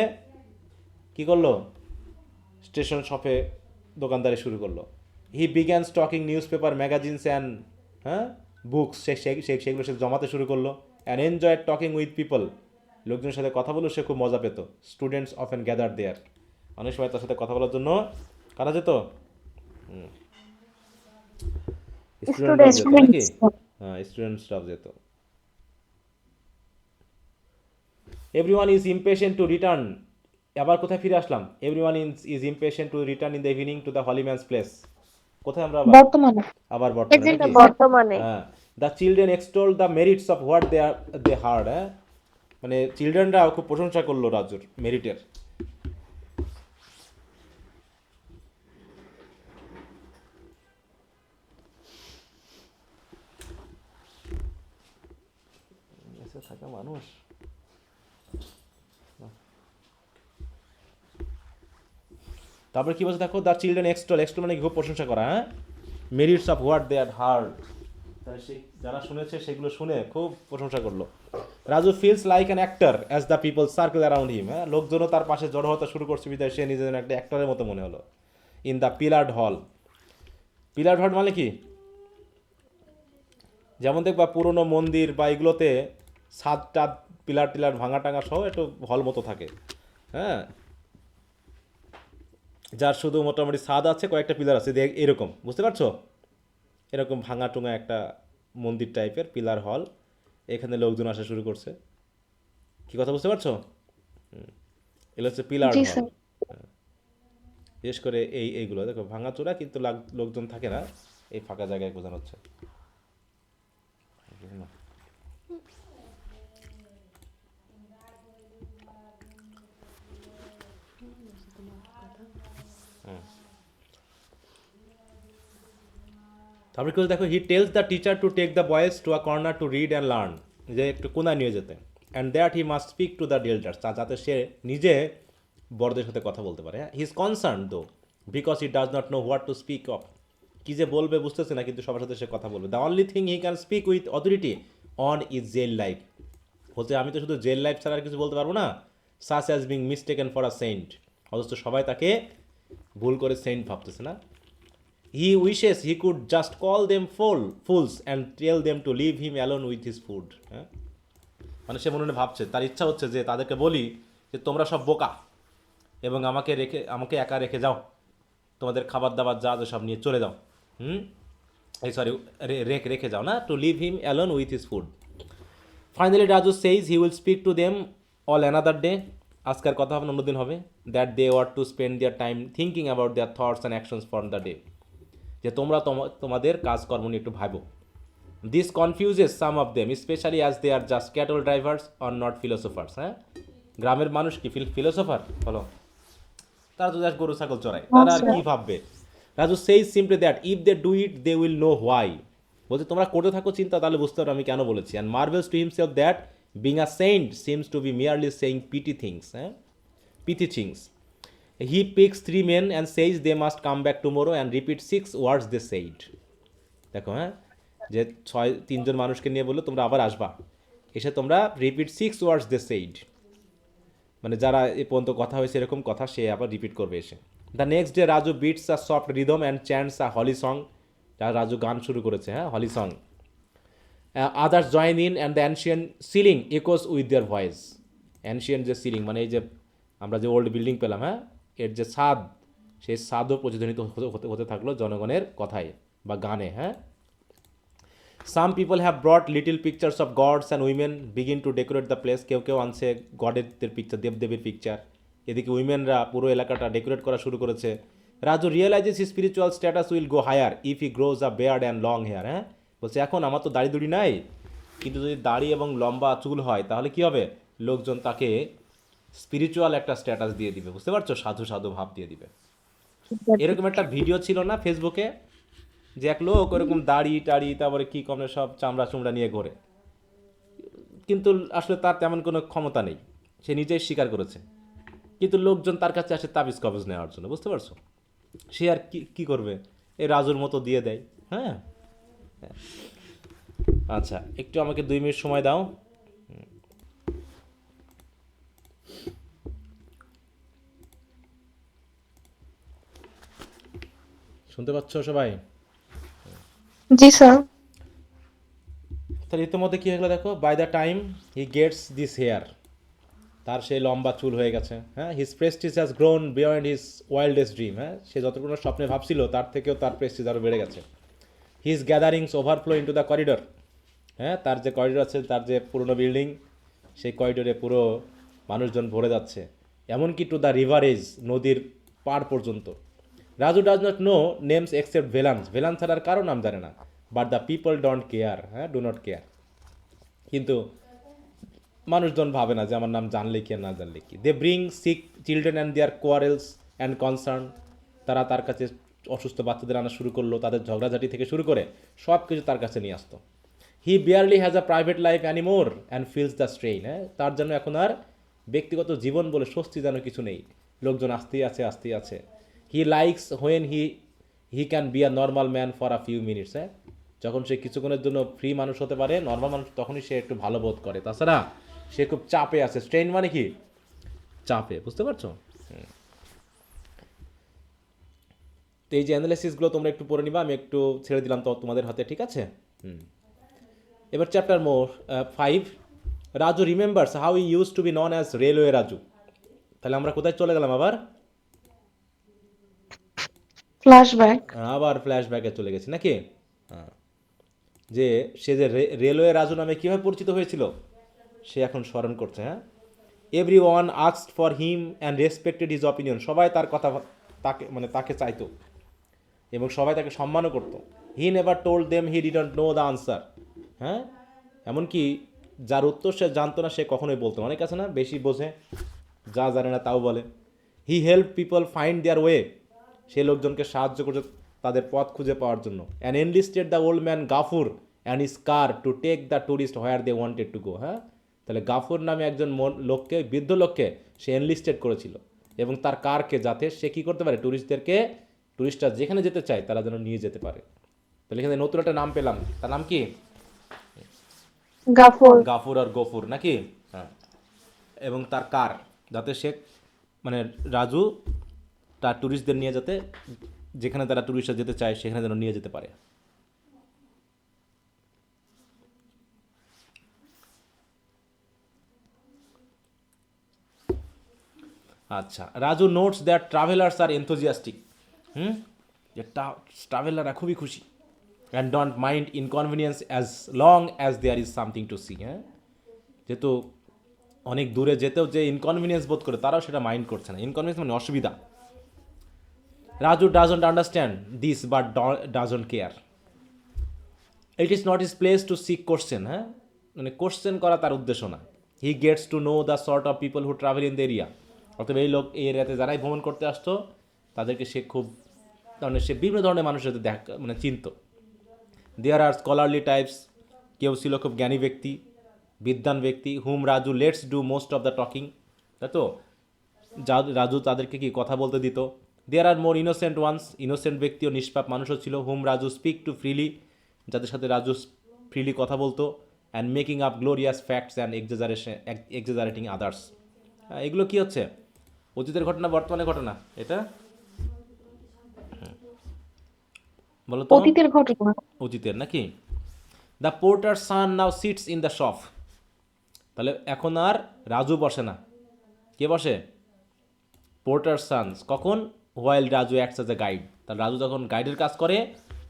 কি করলো? স্টেশন শপে দোকানদারি শুরু করলো। He began stocking news paper, magazines and books. সেগুলো সে জমাতে শুরু করলো। And enjoy talking with people. লোকজনের সাথে কথা বলেও সে খুব মজা পেত। স্টুডেন্টস অফেন গ্যাদার দেয়ার। অনেক সময় তার সাথে কথা বলার জন্য কারা যেত? স্টুডেন্টরা যেত নাকি? হ্যাঁ, স্টুডেন্টসরাও যেত। Everyone is impatient to return. আবার কোথায় ফিরে আসলাম? Everyone is impatient to return in the evening to the holy man's place. কোথায় আমরা আবার? বর্তমানে। আবার বর্তমানে Present নাকি? বর্তমানে। হ্যাঁ। The children extol the merits of what they heard. হ্যাঁ, মানে চিলড্রেনরা খুব প্রশংসা করলো রাজুর মেরিটের। এসে থাকা মানুষ। তারপরে কি বলছে দেখো, দ্য চিলড্রেন এক্সটোল মানে খুব প্রশংসা করা। হ্যাঁ, merits of what they are heard. যারা শুনেছে সেগুলো শুনে খুব প্রশংসা করলো। Raju feels like an actor as the people circle around him. হ্যাঁ, লোকজনও তার পাশে জড়ো হতে শুরু করছে, বিধায় সে নিজের একটা অ্যাক্টরের মতো মনে হলো। ইন দ্য পিলার্ড হল। পিলার্ড হল মানে কি? যেমন দেখবা পুরনো মন্দির বা এগুলোতে ছাদ টাদ পিলার টিলার ভাঙা টাঙা সহ একটু হল মতো থাকে। হ্যাঁ, যার শুধু মোটামুটি ছাদ আছে, কয়েকটা পিলার আছে, এরকম, বুঝতে পারছো? এরকম ভাঙা টুঙা একটা মন্দির টাইপের পিলার হল। এখানে লোকজন আসা শুরু করছে। কি কথা বুঝতে পারছো? এগুলো হচ্ছে পিলার জি হল। স্যার। বিশেষ করে এইগুলো দেখো ভাঙাচোরা, কিন্তু লোকজন থাকে না, এই ফাঁকা জায়গায় বোঝানো হচ্ছে। তারপরে কি দেখো, he tells the teacher to take the boys to a corner to read and learn. যে একটু কোনায় নিয়ে যেতে। And that he must speak to the elders, যাতে সে নিজে বড়দের সাথে কথা বলতে পারে। He is concern though because he does not know what to speak of. কী যে বলবে বুঝতেছে না, কিন্তু সবার সাথে সে কথা বলবে। The only thing he can speak with authority on is jail life. বলছে আমি তো শুধু জেল লাইফ ছাড়া আর কিছু বলতে পারবো না। Such as being mistaken for a saint. অথচ সবাই তাকে ভুল করে সেন্ট ভাবতেছে না। He wishes he could just call them fools and tell them to leave him alone with his food. হ্যাঁ, মানে সে মনে মনে ভাবছে, তার ইচ্ছা হচ্ছে যে তাদেরকে বলি যে তোমরা সব বোকা এবং আমাকে একা রেখে যাও, তোমাদের খাবার দাবার যা সব নিয়ে চলে যাও। রেখে যাও না, to leave him alone with his food. Finally Raju says he will speak to them all another day. আজকের কথা হবে অন্যদিন হবে। That they were to spend their time thinking about their thoughts and actions for the day. যে তোমরা তোমাদের কাজকর্ম নিয়ে একটু ভাবো। This confuses some of them specially as they are just cattle drivers or not philosophers. হ্যাঁ, গ্রামের মানুষ কি ফিলোসোফার? বলো, তারা তো জাস্ট গরু ছাগল চড়ায়, তারা আর কি ভাববে? Raju says simply that if they do it they will know why. বলছে তোমরা করতে থাকো চিন্তা, তাহলে বুঝতে পারো আমি কেন বলেছি। And marvels to himself that being a saint seems to be merely saying pithy things. হ্যাঁ, pithy things. He picks 3 men and says they must come back tomorrow and repeat 6 words they said. দেখো, হ্যাঁ, যে 3জন মানুষকে নিয়ে বললো তোমরা আবার আসবা, এসে তোমরা রিপিট 6 words they said। মানে যারা এ পর্যন্ত কথা হয়েছে এরকম কথা সে আবার রিপিট করবে এসে। The next day Raju beats a soft rhythm and chants a holy song. Raju গান শুরু করেছে, হ্যাঁ, holy song. Others join in and the ancient ceiling echoes with their voice. Ancient যে সিলিং মানে এই যে আমরা যে ওল্ড বিল্ডিং পেলাম, হ্যাঁ, এর যে ছাদ, সেই ছাদও প্রতিধ্বনিত হতে থাকলো জনগণের কথায় বা গানে। হ্যাঁ, some people have brought little pictures of gods and women begin to decorate the place. কেউ আনছে গডের পিকচার, দেবদেবীর পিকচার। এদিকে উইমেনরা পুরো এলাকাটা ডেকোরেট করা শুরু করেছে। Raju realises he spiritual status will go higher if he grows a beard and long hair. হ্যাঁ, বলছে এখন আমার তো দাড়ি নাই, কিন্তু যদি দাড়ি এবং লম্বা চুল হয় তাহলে কি হবে? লোকজন তাকে স্পিরিচুয়াল একটা স্ট্যাটাস দিয়ে দিবে, বুঝতে পারছো? সাধু সাধু ভাব দিয়ে দিবে। এরকম একটা ভিডিও ছিল না ফেসবুকে, যে এক লোক ওরকম দাড়ি টাড়ি তারপরে কি কমে সব চামড়া চুমড়া নিয়ে ঘোরে। কিন্তু আসলে তার তেমন কোনো ক্ষমতা নেই, সে নিজেই স্বীকার করেছে। কিন্তু লোকজন তার কাছে আসে তাবিজ কবজ নেওয়ার জন্য, বুঝতে পারছো? সে আর কি কি করবে, এই রাজুর মতো দিয়ে দেয়। হ্যাঁ, আচ্ছা একটু আমাকে 2 মিনিট সময় দাও। শুনতে পাচ্ছ সবাই? জি স্যার। তাহলে ইতিমধ্যে কী হয়ে গেলো দেখো, by the time he gets this hair, তার সেই লম্বা চুল হয়ে গেছে। হ্যাঁ, his prestige has grown beyond his wildest dream. হ্যাঁ, সে যতটুকু স্বপ্নে ভাবছিল তার থেকেও তার প্রেস্টিজ আরও বেড়ে গেছে। His gatherings overflow into the corridor. হ্যাঁ, তার যে করিডর আছে, তার যে পুরনো বিল্ডিং, সেই করিডোরে পুরো মানুষজন ভরে যাচ্ছে, এমনকি টু দ্য রিভারেজ, নদীর পাড় পর্যন্ত। Raju does not know names except Velan's, Velan's ছাড়ার কারো নাম জানে না। But the people don't care, হ্যাঁ, ডু নট কেয়ার। কিন্তু মানুষজন ভাবে না যে আমার নাম জানলে কি আর না জানলে কি। They bring sick children and their quarrels and concern, তারা তার কাছে অসুস্থ বাচ্চাদের আনা শুরু করলো, তাদের ঝগড়াঝাটি থেকে শুরু করে সব কিছু তার কাছে নিয়ে আসতো। He barely has a private life anymore and feels the strain. হ্যাঁ, তার জন্য এখন আর ব্যক্তিগত জীবন বলে স্বস্তি যেন কিছু নেই, লোকজন আসতেই আছে। He likes when he can be a normal man for a few minutes. হ্যাঁ, যখন সে কিছুক্ষণের জন্য ফ্রি মানুষ হতে পারে, নর্মাল মানুষ, তখনই সে একটু ভালো বোধ করে। তাছাড়া সে খুব চাপে আছে। স্ট্রেইন মানে কি? চাপে, বুঝতে পারছো? তো এই যে অ্যানালাইসিসগুলো তোমরা একটু পড়ে নিবা, আমি একটু ছেড়ে দিলাম তো তোমাদের হাতে, ঠিক আছে? এবার chapter 5, Raju remembers how he used to be known as railway Raju. তাহলে আমরা কোথায় চলে গেলাম আবার? ফ্ল্যাশব্যাক। আবার ফ্ল্যাশব্যাকে চলে গেছি নাকি? হ্যাঁ, যে সে যে রেলওয়ে রাজু নামে কীভাবে পরিচিত হয়েছিল সে এখন স্মরণ করছে। হ্যাঁ, every one asked for him and respected his opinion, সবাই তার কথা তাকে চাইতো এবং সবাই তাকে সম্মানও করতো। He never told them he didn't know the answer. হ্যাঁ, এমনকি যার উত্তর সে জানতো না সে কখনোই বলতো না। অনেক আছে না, বেশি বোঝে, যা জানে না তাও বলে। He help people find their way, সে লোকজনকে সাহায্য করছে তাদের পথ খুঁজে পাওয়ার জন্য। And enlisted the old man Gafur and is car to take the tourist where they wanted to go. হ্যাঁ, তাহলে গাফুর নামে একজন লোককে, বৃদ্ধ লোককে সে এনলিস্টেড করেছিল এবং তার কারকে, যাতে সে কী করতে পারে, ট্যুরিস্টরা যেখানে যেতে চায় তারা যেন নিয়ে যেতে পারে। তাহলে এখানে নতুন একটা নাম পেলাম, তার নাম কি? গাফর। গাফুর আর গফুর নাকি? হ্যাঁ, এবং তার কার, যাতে সে রাজু তার ট্যুরিস্টদের নিয়ে যাতে যেখানে তারা ট্যুরিস্টরা যেতে চায় সেখানে যেন নিয়ে যেতে পারে। আচ্ছা, Raju notes that travellers are enthusiastic. যে ট্রাভেলাররা খুবই খুশি। And don't mind inconvenience as long as there is something to see. হ্যাঁ, যেহেতু অনেক দূরে যেতেও যে ইনকনভিনিয়েন্স বোধ করে, তারাও সেটা মাইন্ড করছে না। ইনকনভিনিয়েন্স মানে অসুবিধা। Raju doesn't understand this but doesn't care. It is not is place to seek question. হ্যাঁ, মানে কোশ্চেন করা তার উদ্দেশ্য না। He gets to know the sort of people who travel in the area. অতএব এই এরিয়াতে যারাই ভ্রমণ করতে আসতো তাদেরকে সে খুব সে বিভিন্ন ধরনের মানুষের সাথে চিনত। দেয়ার আর স্কলারলি টাইপস, কেউ ছিল খুব জ্ঞানী ব্যক্তি, বিদ্বান ব্যক্তি, hmm Raju lets do most of the talking. তাই তো, রাজু তাদেরকে কি কথা বলতে দিত। There are more innocent ones, innocent ব্যক্তি ও নিষ্পাপ মানুষও ছিল, hmm Raju speak to freely, যাদের সাথে রাজু ফ্রিলি কথা বলতো। And making up glorious facts and exaggerating others. এগুলো কি হচ্ছে? অতীতের ঘটনা, বর্তমানের ঘটনা, এটা বলো তো। অতীতের ঘটনা। অতীতের নাকি? The porter son now sits in the shop. তাহলে এখন আর রাজু বসে না, কে বসে? Porter sons. কখন? While Raju acts as a guide. তাহলে রাজু যখন গাইডের কাজ করে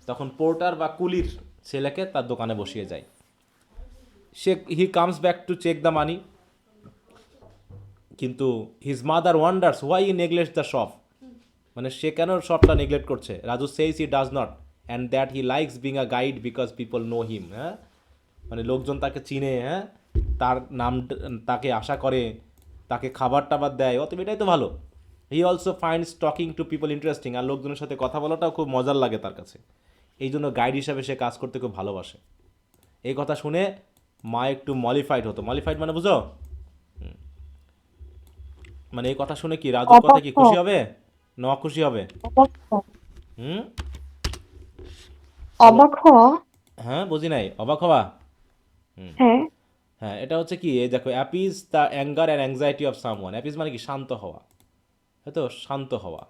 তখন পোর্টার বা কুলির ছেলেকে তার দোকানে বসিয়ে যায়। He comes back to check the money, কিন্তু his mother wonders why he neglects the shop, মানে সে কেন শপটা নেগলেক্ট করছে। Raju says he does not and that he likes being a guide because people know him. হ্যাঁ, মানে লোকজন তাকে চিনে, হ্যাঁ, তার নাম তাকে আশা করে, তাকে খাবার টাবার দেয়, অতএব এটাই তো ভালো। He also finds talking to people interesting, আর লোকজনের সাথে কথা বলাটাও খুব মজার লাগে তার কাছে। এই জন্য গাইড হিসাবে সে কাজ করতে খুব ভালোবাসে। এই কথা শুনে মা একটু মলিফাইড হতো। মলিফাইড মানে বুঝো? মানে এই কথা শুনে কি রাজুর কথা কি অবাক খুশি হবে না অখুশি হবে? অবাক হওয়া। হুম বলো। অবাক হওয়া। হ্যাঁ বুঝি নাই, অবাক হওয়া। হ্যাঁ। হ্যাঁ এটা হচ্ছে কি, এই দেখো, appeases the anger and anxiety of someone. Appeases মানে কি শান্ত হওয়া, হয়তো শান্ত হওয়া।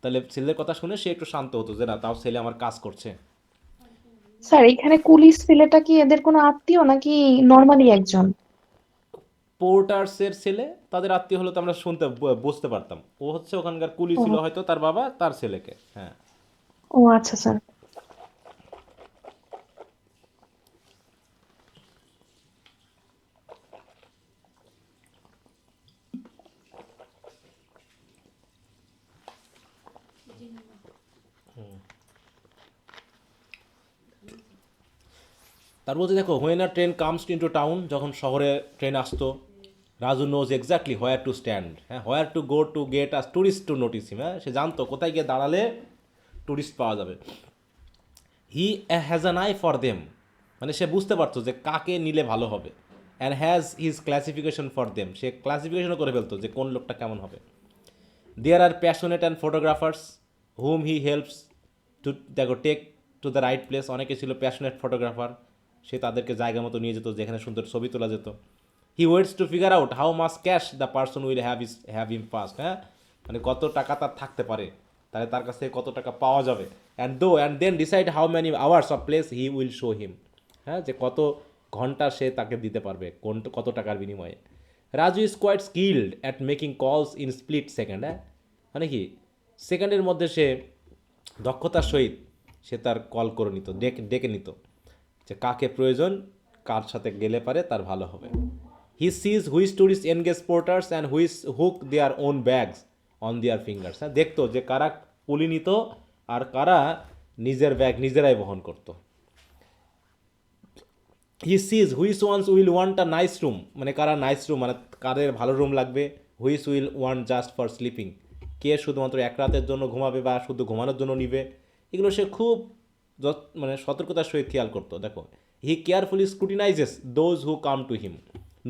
তাহলে ছেলের কথা শুনে সে একটু শান্ত হতো যে না, তাও ছেলে আমার কাজ করছে। স্যার এখানে কুলিশ ছেলেটা কি এদের কোনো আত্মীয় নাকি নর্মালি একজন? পোর্টার্সের ছেলে, তাদের আত্মীয় হলো তো আমরা শুনতে বুঝতে পারতাম। ও হচ্ছে ওখানকার কুলি ও ছিল, হয়তো তার বাবা তার ছেলেকে। হ্যাঁ ও আচ্ছা স্যার। তারপর যে দেখো, when a train comes into town, যখন শহরে ট্রেন আসতো, Raju knows exactly where to stand, হ্যাঁ, where to go to get a tourist to notice him. হ্যাঁ, সে জানতো কোথায় গিয়ে দাঁড়ালে টুরিস্ট পাওয়া যাবে। He has an eye for them, মানে সে বুঝতে পারতো যে কাকে নিলে ভালো হবে। And has his classification for them, সে ক্লাসিফিকেশনও করে ফেলতো যে কোন লোকটা কেমন হবে। দেয়ার are passionate and photographers hmm he helps to দেখো take to the right place. অনেকে ছিল প্যাশনেট ফটোগ্রাফার, সে তাদেরকে জায়গা মতো নিয়ে যেত যেখানে সুন্দর ছবি তোলা যেত। He waits to figure out how much cash the person will have him first. হ্যাঁ, মানে কত টাকা তার থাকতে পারে, তাহলে তার কাছ থেকে কত টাকা পাওয়া যাবে। And then decide how many hours of place he will show him. হ্যাঁ, যে কত ঘন্টা সে তাকে দিতে পারবে, কত টাকার বিনিময়ে। Raju is quite skilled at making calls in split second. হ্যাঁ, মানে কি সেকেন্ডের মধ্যে সে দক্ষতার সহিত সে তার কল করে নিত, ডেকে ডেকে নিত যে কাকে প্রয়োজন, কার সাথে গেলে পারে তার ভালো হবে। He sees which tourist engage porters and which hook their own bags on their fingers. হ্যাঁ, দেখতো যে কারা পুলি নিত আর কারা নিজের ব্যাগ নিজেরাই বহন করতো। He sees which ones will want a nice room, মানে কারা নাইস রুম, মানে কাদের ভালো রুম লাগবে। Which will want just for sleeping, কে শুধুমাত্র এক রাতের জন্য ঘুমাবে বা শুধু ঘুমানোর জন্য নিবে। এগুলো সে খুব মানে সতর্কতার সহিত খেয়াল করতো। দেখো, he carefully scrutinises those who come to him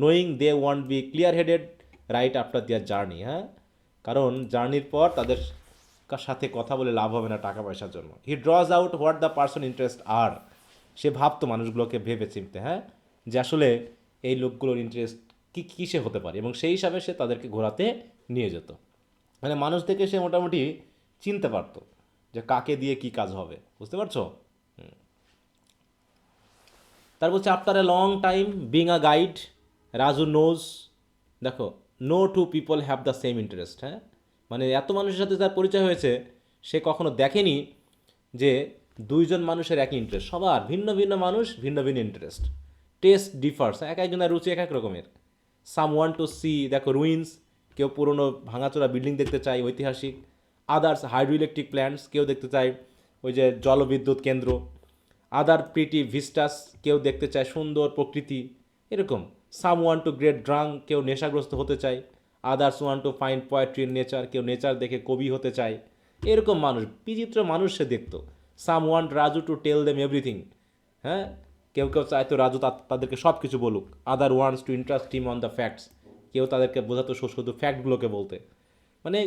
knowing they want be clear headed right after their journey. হ্যাঁ, কারণ জার্নির পর তাদের সাথে কথা বলে লাভ হবে না টাকা পয়সার জন্য। He draws out what the person interest are, সে ভাবতো মানুষগুলোকে ভেবে চিনতে, হ্যাঁ, যে আসলে এই লোকগুলোর ইন্টারেস্ট কী কিসে হতে পারে, এবং সেই হিসাবে সে তাদেরকে ঘোরাতে নিয়ে যেত। মানে মানুষ থেকে সে মোটামুটি চিনতে পারতো যে কাকে দিয়ে কি কাজ হবে, বুঝতে পারছো? তারপর হচ্ছে after a long time being a guide Raju knows, দেখো, no two people have the same interest. হ্যাঁ, মানে এত মানুষের সাথে তার পরিচয় হয়েছে, সে কখনো দেখেনি যে দুইজন মানুষের একই ইন্টারেস্ট। সবার ভিন্ন ভিন্ন মানুষ, ভিন্ন ভিন্ন ইন্টারেস্ট। টেস্ট ডিফার্স, এক একজনের রুচি এক এক রকমের। সাম ওয়ান টু সি, দেখো, রুইন্স, কেউ পুরনো ভাঙাচোরা বিল্ডিং দেখতে চায় ঐতিহাসিক। আদার্স হাইড্রো ইলেকট্রিক প্ল্যান্টস, কেউ দেখতে চায় ওই যে জলবিদ্যুৎ কেন্দ্র। আদার প্রিটি ভিস্টাস, কেউ দেখতে চায় সুন্দর প্রকৃতি, এরকম। Some one two great drank, কেউ নেশাগ্রস্ত হতে চায়। Others one to find poetry in nature, কেউ নেচার দেখে কবি হতে চায়। এরকম মানুষ, বিচিত্র মানুষ সে দেখতো। Some want Raju to tell them everything, হ্যাঁ, কেউ কেউ চাইতো রাজু তাদেরকে সব কিছু বলুক। Other wants to interest him on the facts, কেউ তাদেরকে বোঝাতো শুধু ফ্যাক্টগুলোকে বলতে। মানে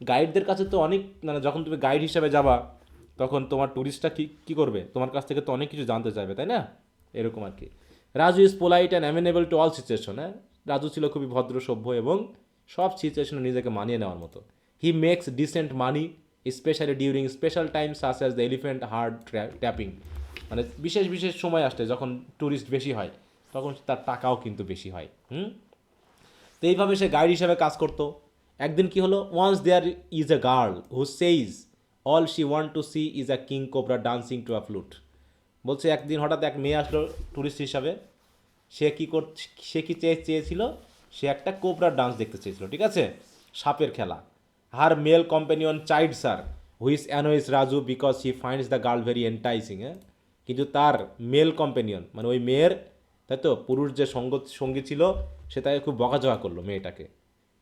গাইডদের কাছে তো অনেক, মানে যখন তুমি গাইড হিসাবে যাবা তখন তোমার ট্যুরিস্টটা কী করবে, তোমার কাছ থেকে তো অনেক কিছু জানতে চাইবে, তাই না? এরকম আর কি। Raju is polite and amenable to all situation. হ্যাঁ, রাজু ছিল খুবই ভদ্র, সভ্য এবং সব সিচুয়েশনে নিজেকে মানিয়ে নেওয়ার মতো। He makes decent money specially during special time such as the elephant herd trapping, মানে বিশেষ বিশেষ সময় আসলে যখন ট্যুরিস্ট বেশি হয় তখন তার টাকাও কিন্তু বেশি হয়। তো এইভাবে সে গাইড হিসাবে কাজ করতো। একদিন কি হলো, once there is a girl who says all she want to see is a king cobra dancing to a flute. বলছে একদিন হঠাৎ এক মেয়ে আসলো ট্যুরিস্ট হিসাবে, সে কি চেয়েছিল, সে একটা কোবরার ডান্স দেখতে চেয়েছিল, ঠিক আছে, সাপের খেলা। Her male companion child sir whose annoys Raju because he finds the girl very enticing. হ্যাঁ, কিন্তু তার মেল কম্প্যানিয়ন মানে ওই মেয়ের, তাই তো, পুরুষ যে সঙ্গী ছিল সে তাকে খুব বকাঝকা করলো মেয়েটাকে।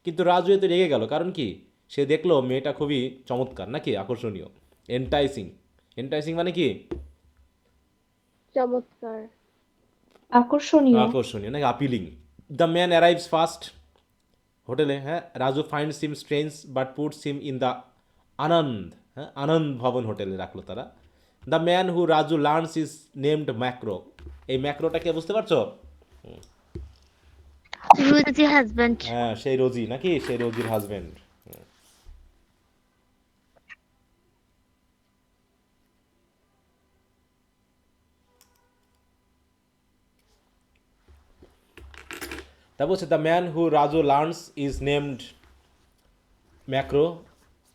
কিন্তু রাজু এতে রেগে গেল, কারণ কি, সে দেখলো মেয়েটা খুবই চমৎকার, নাকি আকর্ষণীয়। এন্টাইসিং, এন্টাইসিং মানে কি, চমৎকার। আকর্ষণীয়। আকর্ষণীয় নাকি appealing. The man arrives first হোটেলে, হ্যাঁ। Raju finds him strange but puts him in the Anand, হ্যাঁ, আনন্দ ভবন হোটেলে রাখলো তারা। The man who Raju learns is named ম্যাক্রো। এই ম্যাক্রোটাকে বুঝতে পারছো? Rosie husband. হ্যাঁ, সেই রোজি নাকি, সেই রোজির হাজবেন্ড। তা বলছে the man who Raju learns is named ম্যাক্রো।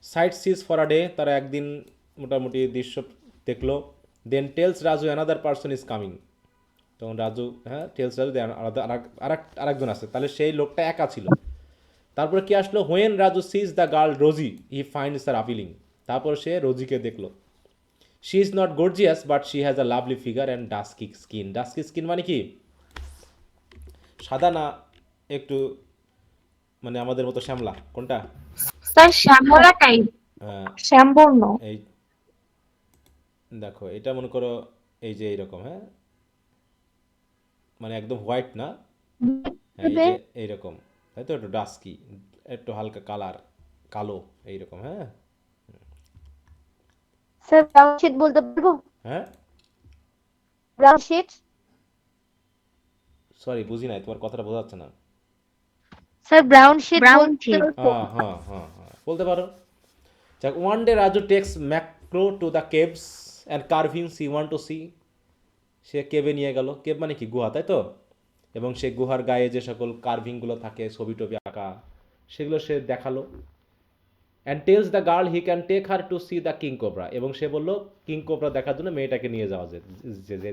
Sight sees for a day, তারা একদিন মোটামুটি দৃশ্য দেখলো। Then tales Raju another person is coming. তখন রাজু, হ্যাঁ, টেলস রাজু আলাদা আরেকজন আছে, তাহলে সেই লোকটা একা ছিল। তারপরে কি আসলো? When Raju sees the girl Rosie he finds her appealing. তারপর সে রোজিকে দেখলো। She is not gorgeous but she has a lovely figure and dusky skin. Dusky skin মানে কি? সাদা না একটু মানে আমাদের মতো শ্যামলা, কোনটা? স্যার শ্যামলা টাইপ। শ্যামবর্ণ। এই দেখো, এটা মনে করো এই যে এইরকম, হ্যাঁ, মানে একদম হোয়াইট না, হ্যাঁ, এই যে এইরকম, তাই তো, একটু ডাস্কি, একটু হালকা কালার, কালো এইরকম, হ্যাঁ। স্যার ব্রাউন শিট বলতে পারবো? হ্যাঁ, ব্রাউন শিট। সরি বুঝি নাই, তোমার কথাটা বোঝা যাচ্ছে না। স্যার ব্রাউন শিট ব্রাউন বলতে শিট। পারবো? হ্যাঁ হ্যাঁ হ্যাঁ হ্যাঁ, বলতে পারো। যাক, ওয়ান ডে রাজু টেক্স ম্যাক্রো to the caves and carvings he want to see. সে কেভে নিয়ে গেল। কেভ মানে কি? গুহা, তাই তো। এবং সে গুহার গায়ে যে সকল কার্ভিংগুলো থাকে, ছবি টবি আঁকা, সেগুলো সে দেখালো। And tells the girl he can take her to see the king cobra. এবং সে বলল কিং কোবরা দেখার জন্য মেয়েটাকে নিয়ে যাওয়া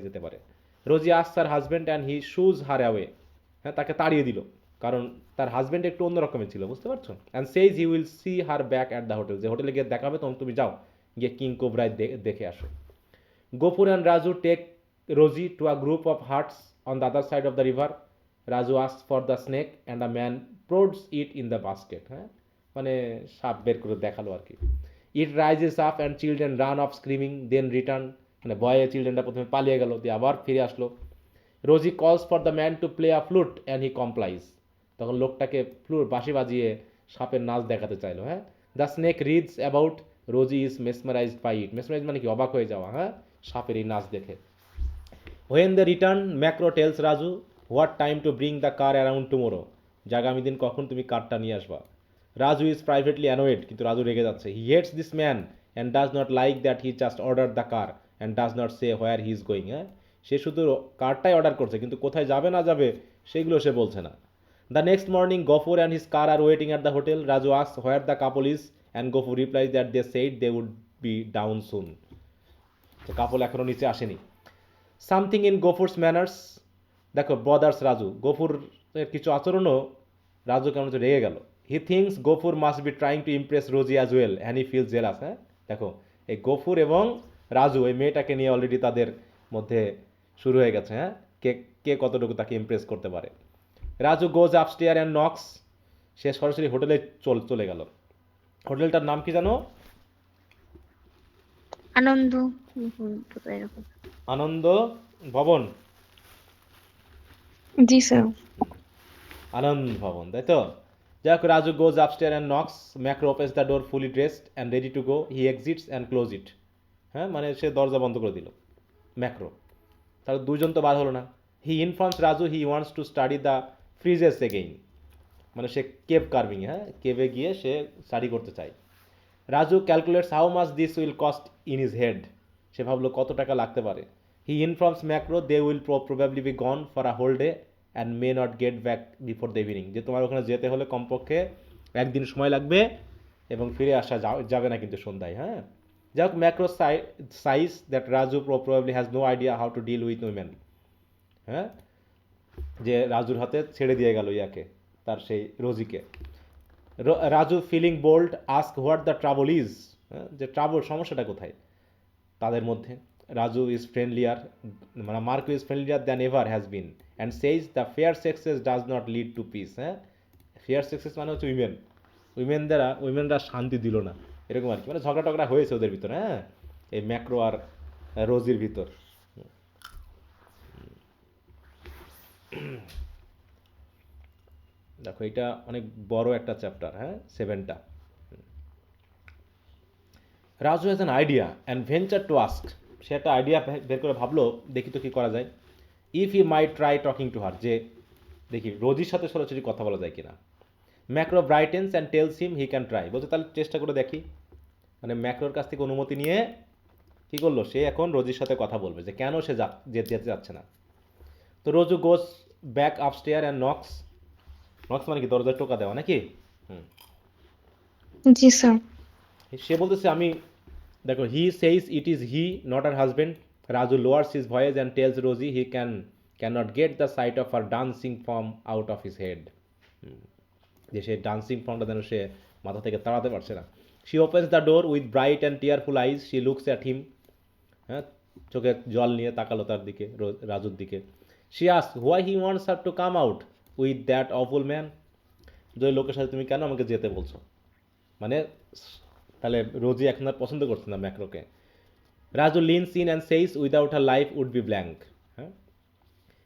যেতে পারে। Rosie ask her husband and he shoos her away. হ্যাঁ, তাকে তাড়িয়ে দিল, কারণ তার হাজব্যান্ড একটু অন্য রকমের ছিল, বুঝতে পারছো। And says he will see her back at the hotel. যে হোটেলে গিয়ে দেখাবে, তখন তুমি যাও, গিয়ে কিং কোবরায় দেখে আসো। Gopur and Raju take Rosie to a group of huts on the other side of the river. Raju asks for the snake and a man prods it in the basket. হ্যাঁ, মানে সাপ বের করে দেখালো আর কি। It rises up and children run off screaming, then return. মানে ভয়ে চিলড্রেনটা প্রথমে পালিয়ে গেল, দিয়ে আবার ফিরে আসলো। Rosie calls for the man to play a flute and he complies. তখন লোকটাকে বাঁশি বাজিয়ে সাপের নাচ দেখাতে চাইলো, হ্যাঁ। The snake writhes about Rosie is mesmerised by it. Mesmerise মানে কি? অবাক হয়ে যাওয়া, হ্যাঁ, সাপের এই নাচ দেখে। হোয়েন দ্য রিটার্ন ম্যাক্রো tells Raju what time to bring the car around tomorrow. যে আগামী দিন কখন তুমি কারটা নিয়ে আসবা। রাজু ইজ প্রাইভেটলি অ্যানোয়েড, কিন্তু রাজু রেগে যাচ্ছে। He hates this man and does not like that he just order the car and does not say where he is going. হ্যাঁ, সে শুধু কারটাই অর্ডার করছে, কিন্তু কোথায় যাবে না যাবে সেগুলো সে বলছে না। The next morning Gafoor and his car are waiting at the hotel. Raju ask where the couple is and Gafoor replies that they said they would be down soon. তো কাপল এখনও নিচে আসেনি। সামথিং ইন গফুরস ম্যানার্স, দেখো, বদার্স রাজু। গফুর এর কিছু আচরণও রাজু কেমন রেগে গেল। He thinks Gaffur must be trying to impress Rosie as well and he feels jealous. হ্যাঁ, দেখো, এই গফুর এবং রাজু এই মেয়েটাকে নিয়ে অলরেডি তাদের মধ্যে শুরু হয়ে গেছে, হ্যাঁ, কে কে কতটুকু তাকে ইমপ্রেস করতে পারে। Raju goes upstair and নক্স। সে সরাসরি হোটেলে চলে গেল। হোটেলটার নাম কি জানো? আনন্দ। আনন্দ ভবন। জি স্যার। আনন্দ ভবন, তাই তো। যাই হোক, Raju goes upstair and knocks. ম্যাক্রো opens the door fully dressed and ready to go. He exits and close it. হ্যাঁ, মানে সে দরজা বন্ধ করে দিল ম্যাক্রো। তাহলে দুজন তো বার হলো না। He informs Raju he wants to study the friezes again. মানে সে কেভ কার্ভিং, হ্যাঁ, কেভে গিয়ে সে স্টাডি করতে চায়। Raju calculates how much this will cost in his head. সে ভাবলো কত টাকা লাগতে পারে। হি ইনফর্মস ম্যাক্রো they will probably be gone for a whole day and may not get back before the evening. যে তোমার ওখানে যেতে হলে কমপক্ষে একদিন সময় লাগবে এবং ফিরে আসা যাবে না কিন্তু সন্ধ্যায়, হ্যাঁ। যাই হোক, ম্যাক্রো says that Raju probably has no idea how to deal with women. হ্যাঁ, যে রাজুর হাতে ছেড়ে দিয়ে গেল ইয়াকে, তার সেই রোজিকে। Raju feeling bold ask what the trouble is. যে ট্রাবল, সমস্যাটা কোথায় তাদের মধ্যে। রাজু ইজ ফ্রেন্ডলিয়ার, মানে Marco is friendlier than ever has been and says the fair sexes does not lead to peace. হ্যাঁ, ফেয়ার সেক্সেস মানে হচ্ছে উইমেনরা শান্তি দিল না, এরকম আর কি, মানে ঝগড়া টগড়া হয়েছে ওদের ভিতরে, হ্যাঁ, এই ম্যাক্রো আর রোজির ভিতর। দেখো এটা অনেক বড় একটা চ্যাপ্টার, হ্যাঁ, 7টা। Raju has an idea and venture to ask, সে একটা আইডিয়া বের করে ভাবলো দেখি তো কী করা যায়। If he might try talking to her, যে দেখি রোজির সাথে সরাসরি কথা বলা যায় কিনা। ম্যাক্রো brightens and tells him he can try, বলছে তাহলে চেষ্টা করে দেখি। মানে ম্যাক্রোর কাছ থেকে অনুমতি নিয়ে কী করলো, সে এখন রোজির সাথে কথা বলবে যে কেন সে যেতে যাচ্ছে না। তো Raju goes back upstair and knocks, knocks মানে কি দরজায় টোকা দেওয়া নাকি। হুম, জি স্যার। সে বলতেছে আমি, দেখো he says it is he not her husband. Raju lowers his voice and tells Rosie he can not get the sight of her dancing form out of his head, যে সে ডান্সিং ফর্মটা যেন সে মাথা থেকে তাড়াতে পারছে না। She opens the door with bright and tearful eyes, she looks at him, হ্যাঁ, চোখে জল নিয়ে তাকালো তার দিকে, রাজুর দিকে। She ask why he wants her to come out with that awful man, যে লোকের সাথে তুমি কেন আমাকে যেতে বলছো। মানে তাহলে রোজি এখন আর পছন্দ করছে না ম্যাক্রোকে। Raju leans in and says without her life would be blank, হ্যাঁ।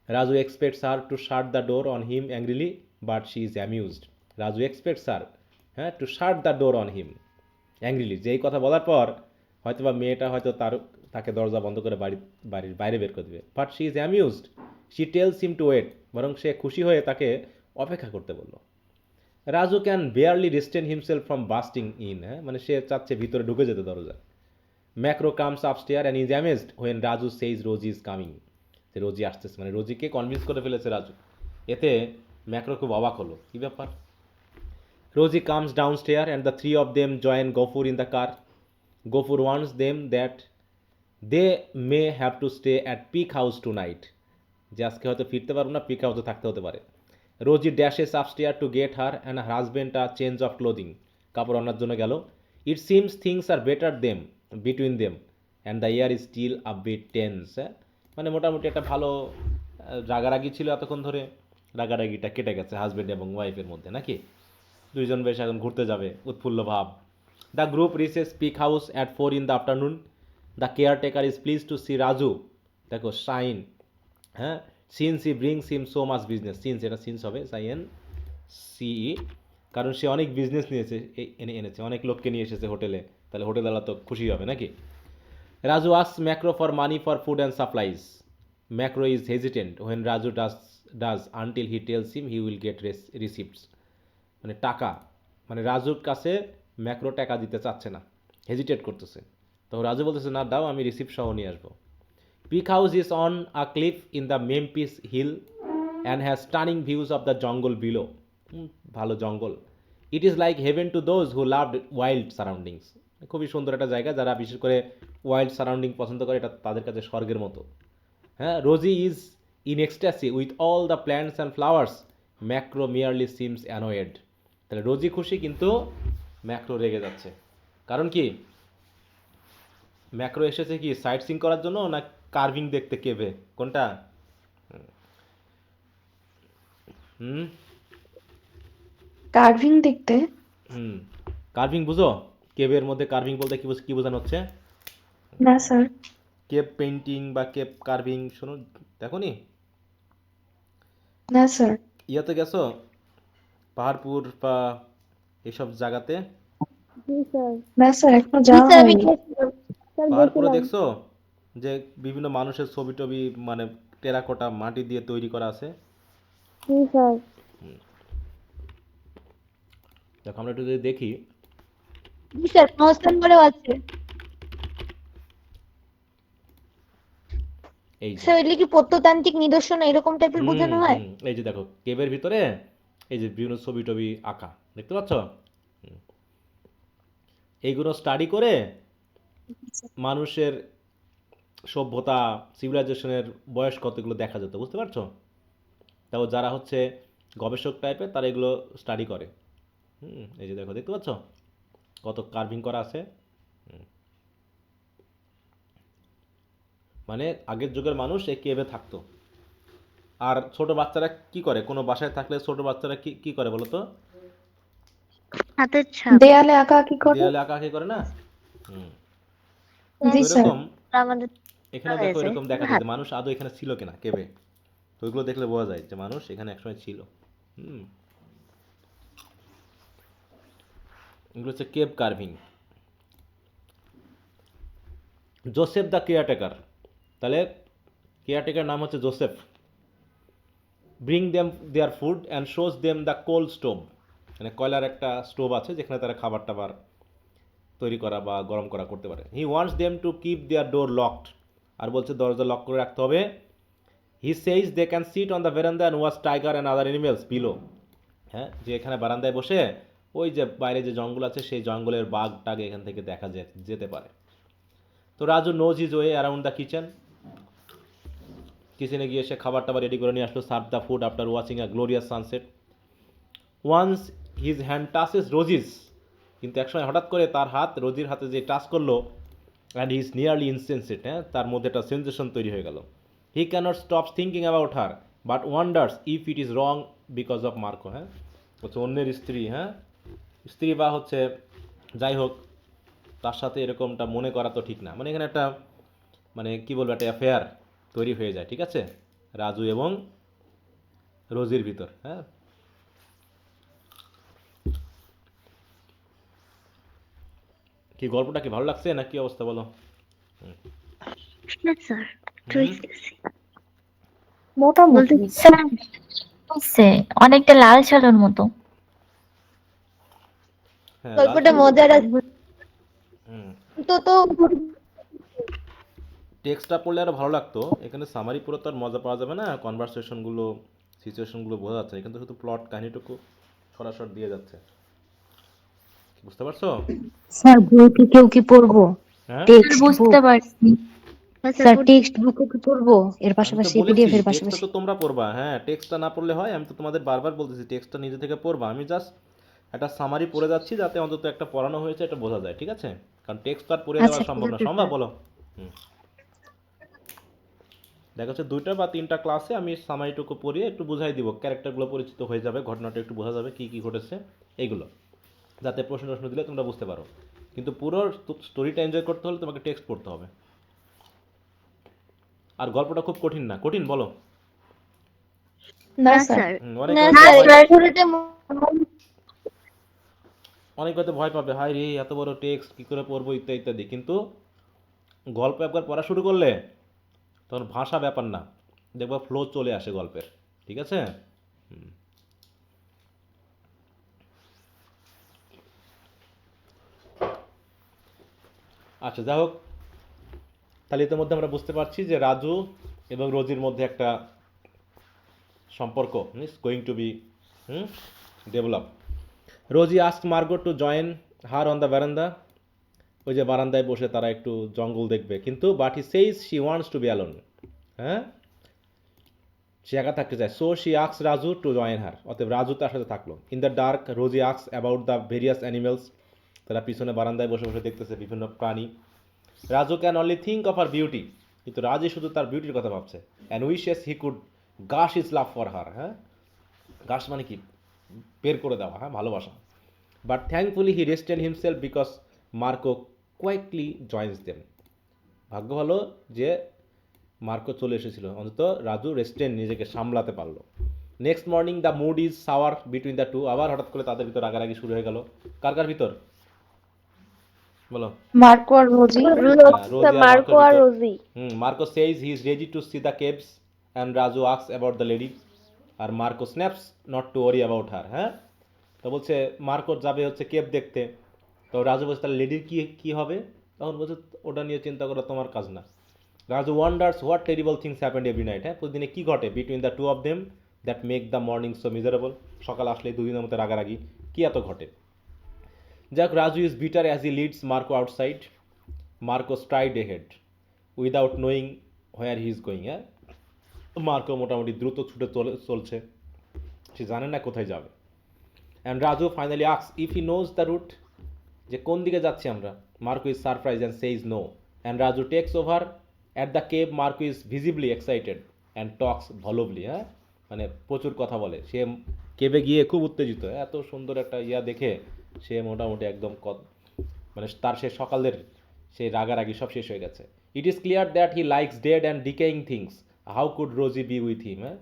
Raju expects her to shut the door on him angrily but she is amused. Raju expects her, হ্যাঁ, to shut the door on him angrily, যে এই কথা বলার পর হয়তো বা মেয়েটা হয়তো তাকে দরজা বন্ধ করে বাড়ির বাইরে বের করে দেবে। But she is amused, she tells him to wait, বরং সে খুশি হয়ে তাকে অপেক্ষা করতে বলল। Raju can barely restrain himself from bursting in, হ্যাঁ, মানে সে চাচ্ছে ভিতরে ঢুকে যেতে দরজা। ম্যাক্রো comes upstair and is amazed when Raju says Rosie is coming, যে রোজি আসতেছে, মানে রোজিকে কনভিন্স করে ফেলেছে রাজু। এতে ম্যাক্রো খুব অবাক হলো, কী ব্যাপার। Rosie comes down stair and the three of them join Gafoor in the car. Gafoor wants them that they may have to stay at Peak House tonight, যে আজকে হয়তো ফিরতে পারবো না, পিক হাউসে থাকতে হতে পারে। Rosie dashes upstair to get her and her husband a change of clothing, কাপড় আনার জন্য গেল। It seems things are better them between them and the air is still a bit tense, হ্যাঁ, মানে মোটামুটি একটা ভালো রাগারাগি ছিল এতক্ষণ ধরে, রাগারাগিটা কেটে গেছে হাজবেন্ড এবং ওয়াইফের মধ্যে নাকি। দুইজন বেশ এখন ঘুরতে যাবে, উৎফুল্ল ভাব। The group reaches peak house at 4 in the afternoon. The caretaker is please to see Raju, দেখো শাইন, হ্যাঁ, since he brings him so much business, since এটা সিন্স হবে সাইএন সিই, কারণ সে অনেক বিজনেস নিয়েছে, এনেছে অনেক লোককে নিয়ে এসেছে হোটেলে, তাহলে হোটেলওয়ালা তো খুশি হবে নাকি। রাজু আস্ক ম্যাক্রো for money for food and supplies. ম্যাক্রো is hesitant when Raju does until he tells him he will get receipts, মানে টাকা, মানে রাজুর কাছে ম্যাক্রো টাকা দিতে চাচ্ছে না, হেজিটেট করতেছে। তো রাজু বলতেছে না দাও, আমি রিসিপ্ট সহ নিয়ে আসবো। Peak House is on a cliff in the Mempis hill and has stunning views of the jungle below, ভালো জঙ্গল। It is like heaven to those who loved wild surroundings, খুবই সুন্দর একটা জায়গা, যারা বিশেষ করে ওয়াইল্ড সারাউন্ডিং পছন্দ করে এটা তাদের কাছে স্বর্গের মতো, হ্যাঁ। Rosie is in ecstasy with all the plants and flowers, ম্যাক্রো মিয়ারলি সিমস অ্যানোয়েড, তাহলে রোজি খুশি কিন্তু ম্যাক্রো রেগে যাচ্ছে। কারণ কি, ম্যাক্রো এসেছে কি সাইট সিং করার জন্য না কার্ভিং দেখতে, কেভে কোনটা। হুম কার্ভিং দেখতে। হুম কার্ভিং বুঝো, কেভের মধ্যে কার্ভিং বলতে কি বোঝানো হচ্ছে। না স্যার। কেভ পেন্টিং বা কেভ কার্ভিং, শোনো দেখো নি, না স্যার। ইয়াতে গেছো পাহাড়পুর বা এইসব জায়গাতে। জি স্যার। না স্যার, এখনো জি যাওয়া স্যার আমি হয়নি। গেছিলাম। স্যার পাহাড়পুরে গেছিলাম। দেখছো যে বিভিন্ন মানুষের ছবি টবি, মানে টেরাকোটা মাটি দিয়ে তৈরি করা আছে। জি স্যার। দেখো আমরা একটু যদি দেখি, জি স্যার মহস্থান বলেও আছে। এই যে স্যার এগুলি কি প্রত্নতান্ত্রিক নিদর্শন এরকম টাইপের বোঝানো হয়? এই যে দেখো কেভের ভিতরে এই যে বিভিন্ন ছবি টবি আঁকা, দেখতে পাচ্ছ। হুম, এইগুলো স্টাডি করে মানুষের সভ্যতা, সিভিলাইজেশনের বয়স কতগুলো দেখা যেত, বুঝতে পারছো। তাও যারা হচ্ছে গবেষক টাইপের তারা এগুলো স্টাডি করে। এই যে দেখো, দেখতে পাচ্ছ কত কার্ভিং করা আছে। মানে আগের যুগের মানুষ এই কেভে থাকতো। আর ছোট বাচ্চারা কি করে, কোনো বাসায় থাকলে ছোট বাচ্চারা কি কি করে বলো তো, হাতের ছাপ। দেয়ালে আঁকা কি করে? দেয়ালে আঁকাআঁকি করে না। হুম, জি তো স্যার। এরকম আমাদের এখানে দেখো এরকম দেখা যায় যে মানুষ আদৌ এখানে ছিল কিনা কেভে, তো ওইগুলো দেখলে বোঝা যায় যে মানুষ এখানে একসময় ছিল। হুম এগুলো হচ্ছে cave carving. Joseph the caretaker, তাহলে কেয়ারটেকার নাম হচ্ছে Joseph. Bring them their food and shows them the coal stove, মানে কয়লার একটা স্টোভ আছে যেখানে তারা খাবার টাবার তৈরি করা বা গরম করা করতে পারে। He wants them to keep their door locked, আর বলছে দরজা লক করে রাখতে হবে। He says they can sit on the veranda and watch tiger and other animals below. হ্যাঁ, যে এখানে বারান্দায় বসে ওই যে বাইরে যে জঙ্গল আছে সেই জঙ্গলের বাঘ টাগ এখান থেকে দেখা যেতে পারে। তো Raju knows his way around the kitchen, কিচেনে গিয়ে সে খাবার টাবার রেডি করে নিয়ে আসলো। Serve the food after watching a glorious sunset. Once his hand touches Rosie's, কিন্তু একসময় হঠাৎ করে তার হাত রোজির হাতে যে টাচ করলো, and he is nearly insensate, হ্যাঁ, তার মধ্যে একটা সেন্সেশন তৈরি হয়ে গেল। He can't stop thinking about her but wonders if it is wrong because of Marco. হ্যাঁ, হচ্ছে অন্যের স্ত্রী, হ্যাঁ স্ত্রী বা হচ্ছে যাই হোক, তার সাথে এরকমটা মনে করা তো ঠিক না। মানে এখানে একটা মানে কি বলবো, একটা অ্যাফেয়ার তৈরি হয়ে যায়, ঠিক আছে, রাজু এবং রোজির ভিতর। হ্যাঁ, কি গল্পটা কি ভালো লাগছে না কি অবস্থা বলো? না স্যার, হুম? মোটামুটি। বলতে স্যার হচ্ছে অনেকটা লাল সালোর মতো। হ্যাঁ, গল্পটা লাল মজার আছে হুম, তো টেক্সটটা পড়লে আরো ভালো লাগতো। এখানে সামারি পুরো তো আর মজা পাওয়া যাবে না, কনভারসেশনগুলো সিচুয়েশনগুলো বোঝা যাচ্ছে, এখানে তো শুধু প্লট কাহিনীটুকু সরাসরি দিয়ে যাচ্ছে, বুঝতে পারছো? স্যার বই কি কেউ কি পড়বো? হ্যাঁ, স্যার টেক্সট বুক, বুঝতে পারছি। স্যার টেক্সট বুকও কি পড়বো এর আমি তো পাশাপাশি, বলেছি পিডিএফ এর টেক্সটটা পাশাপাশি? তো তোমরা পড়বা। হ্যাঁ, টেক্সটটা না পড়লে হয়? আমি তো তোমাদের বারবার বলতেছি টেক্সটটা নিজে থেকে পড়বা। আমি জাস্ট একটা সামারি পড়ে যাচ্ছি যাতে অন্তত একটা পড়ানো হয়েছে এটা বোঝা যায়, ঠিক আছে? কারণ টেক্সট তো আর পড়ে দেওয়া আচ্ছা সম্ভব ঠিক না। আছে সম্ভব স্যার। বলো? হুম, দেখা যাচ্ছে 2টা বা 3টা ক্লাসে আমি সামারিটুকু পড়িয়ে একটু বুঝাই দিব, ক্যারেক্টারগুলো পরিচিত হয়ে যাবে, ঘটনাটা একটু বোঝা যাবে কী কী ঘটেছে এইগুলো, যাতে প্রশ্ন টশ্ন দিলে তোমরা বুঝতে পারো। কিন্তু পুরো স্টোরিটা এনজয় করতে হলে তোমাকে টেক্সট পড়তে হবে। আর গল্পটা খুব কঠিন না, কঠিন বলো? না না স্যার। স্যার। অনেক না হয়তো স্যার ভয়, শুরুতে অনেক হয়তো ভয় পাবে, হাই রে এত বড় টেক্সট কী করে পড়বো ইত্যাদি ইত্যাদি, কিন্তু গল্প একবার পড়া শুরু করলে তখন ভাষা ব্যাপার না, দেখবা ফ্লো চলে আসে গল্পের, ঠিক আছে? হুম। আচ্ছা, যাই হোক, তাহলে এর মধ্যে আমরা বুঝতে পারছি যে রাজু এবং রোজির মধ্যে একটা সম্পর্ক is going to be develop. Rosie ask Marco to join her on the veranda, ওই যে বারান্দায় বসে তারা একটু জঙ্গল দেখবে, কিন্তু but he says she wants to be alone. হ্যাঁ, সে একা থাকতে চায়। So she asks Raju to join her, অতএব রাজু তার সাথে থাকলো। In the dark Rosie asks about the various animals, তারা পিছনে বারান্দায় বসে বসে দেখতেছে বিভিন্ন প্রাণী। Raju can only think of her beauty, কিন্তু রাজু শুধু তার বিউটির কথা ভাবছে। And wishes he could gush his love for her. হ্যাঁ, গাশ মানে কি, বের করে দেওয়া, হ্যাঁ, ভালোবাসা। But thankfully he restrains himself because Marco quickly joins them. ভাগ্য ভালো যে মার্কো চলে এসেছিল, অন্তত রাজু রেস্টেন নিজেকে সামলাতে পারলো। Next morning the mood is sour between the two, আবার হঠাৎ করে তাদের ভিতর রাগারাগি শুরু হয়ে গেল। কার কার ভিতর বলো? মার্কো আর রোজি। হ্যাঁ, রোজি আর মার্কো মার্কোর আর ভিতর। রোজি। Marco says he is ready to see the caves and Raju asks about the lady আর Marco snaps not to worry about her. হ্যাঁ, তো বলছে মার্কো যাবে হচ্ছে কেভ দেখতে, তো রাজু বলছে তাহলে লেডির কি কি হবে, তখন বলছে ওটা নিয়ে চিন্তা করা তোমার কাজ না। Raju wonders what terrible things happened every night, হ্যাঁ, প্রতিদিনে কী ঘটে between the two of them that make the morning so miserable, সকাল আসলে দুদিনের মধ্যে রাগারাগি কী এত ঘটে। যাক, Raju is bitter as he leads Marco outside. Marco stride ahead without knowing where he is going. হ্যাঁ, মার্কো মোটামুটি দ্রুত ছুটে চলছে, সে জানে না কোথায় যাবে। And Raju finally asks if he knows the route, যে কোন দিকে যাচ্ছি আমরা। Marco is surprise and says no, and Raju takes over at the cave. Marco is visibly excited and talks volubly. হ্যাঁ, মানে প্রচুর কথা বলে, সে কেভে গিয়ে খুব উত্তেজিত, এত সুন্দর একটা ইয়া দেখে সে মোটামুটি একদম মানে তার সে সকালের সেই রাগারাগি সব শেষ হয়ে গেছে। It is clear that he likes dead and decaying things, how could Rosie be with him. হ্যাঁ,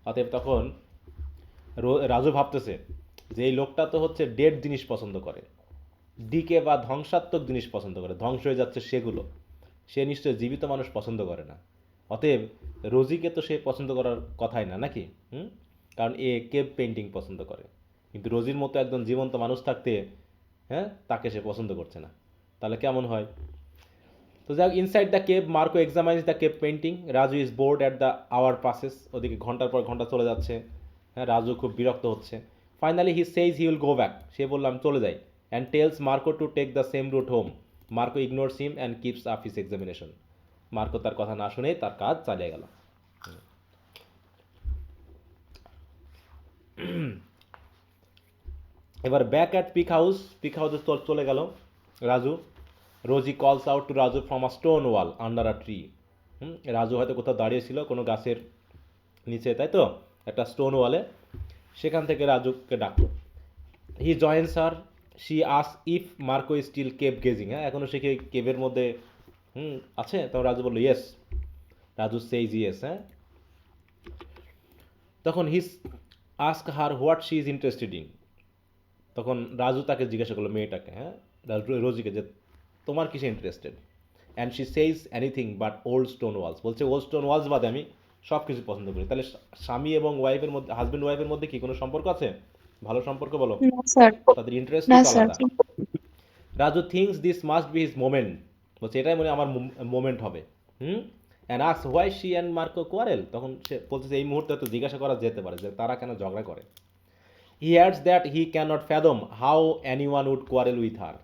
অতএব তখন রাজু ভাবতেছে যে এই লোকটা তো হচ্ছে ডেড জিনিস পছন্দ করে, ডিকে বা ধ্বংসাত্মক জিনিস পছন্দ করে, ধ্বংস হয়ে যাচ্ছে সেগুলো। সে নিশ্চয় জীবিত মানুষ পছন্দ করে না। অতএব রোজিকে তো সে পছন্দ করার কথাই না, নাকি? কারণ এ কেভ পেন্টিং পছন্দ করে, কিন্তু রোজির মতো একজন জীবন্ত মানুষ থাকতে তাকে সে পছন্দ করছে না। তাহলে কেমন হয়? তো যাই হোক, inside the cave Marco examines the cave painting. Raju is bored at the hour passes. ওদিকে ঘন্টার পর ঘন্টা চলে যাচ্ছে। রাজু খুব বিরক্ত হচ্ছে। Finally he says he will go back. সে বলল আমি চলে যাই। And tells Marco to take the same route home. Marco ignores him and keeps up his examination. Marco তার কথা না শুনেই তার কাজ চালিয়ে গেল। এবার back at Peak House. Peak হাউসে চলে গেল Raju. Rosie calls out to Raju from a stone wall under a tree. Raju হয়তো কোথাও দাঁড়িয়েছিল কোনো গাছের নিচে, তাই তো, একটা স্টোন ওয়ালে। সেখান থেকে রাজুকে ডাকলো। He joins her. শি আস if Marco is still cave gazing. এখনও সে কি কেভের মধ্যে আছে? তখন রাজু বললো ইয়েস। Raju says yes. তখন he asks her what she is interested in. তখন রাজু তাকে জিজ্ঞাসা করলো, মেয়েটাকে, রোজিকে, যে তোমার কিসে interested? And she says anything but old stone walls. বলছে ওল্ড স্টোন ওয়ালস বাদে আমি সব কিছু পছন্দ করি। তাহলে স্বামী এবং ওয়াইফের মধ্যে, হাজব্যান্ড ওয়াইফের মধ্যে কি কোনো সম্পর্ক আছে? ভালো সম্পর্ক বলো? না স্যার। তাদের না ইন্টারেস্টই তো স্যার। আলাদা। Raju things this must be his moment. বলছে এটাই মনে হয় আমার মোমেন্ট হবে। And us why she and Marco quarrel. তখন সে বলছে এই মুহূর্তে তো জিজ্ঞাসা করা যেতে পারে যে তারা কেন ঝগড়া করে। He adds that he can't fathom how anyone would quarrel with her.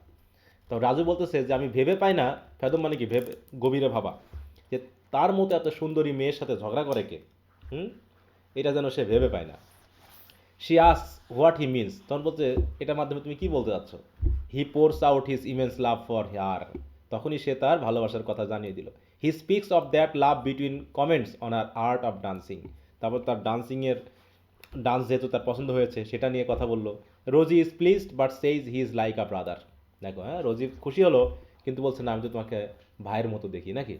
তো রাজু বলতেছে যে আমি ভেবে পাই না, ফ্যাদম মানে কি, ভেবে, গভীরে ভাবা, যে তার মতো এত সুন্দরী মেয়ের সাথে ঝগড়া করে কে। এটা যেন সে ভেবে পায় না। শি আস হোয়াট হি মিনস। তখন বলছে এটার মাধ্যমে তুমি কি বলতে চাচ্ছ? He pours out his immense love for her. তখনই সে তার ভালোবাসার কথা জানিয়ে দিল। He speaks of that love between comments on her art of dancing. তারপর তার ডান্সিংয়ের, ডান্স যেহেতু তার পছন্দ হয়েছে সেটা নিয়ে কথা বললো। Rosie is pleased but says he is like a brother. দেখো, রোজি খুশি হলো, কিন্তু বলছে না আমি তো তোমাকে ভাইয়ের মতো দেখি, নাকি?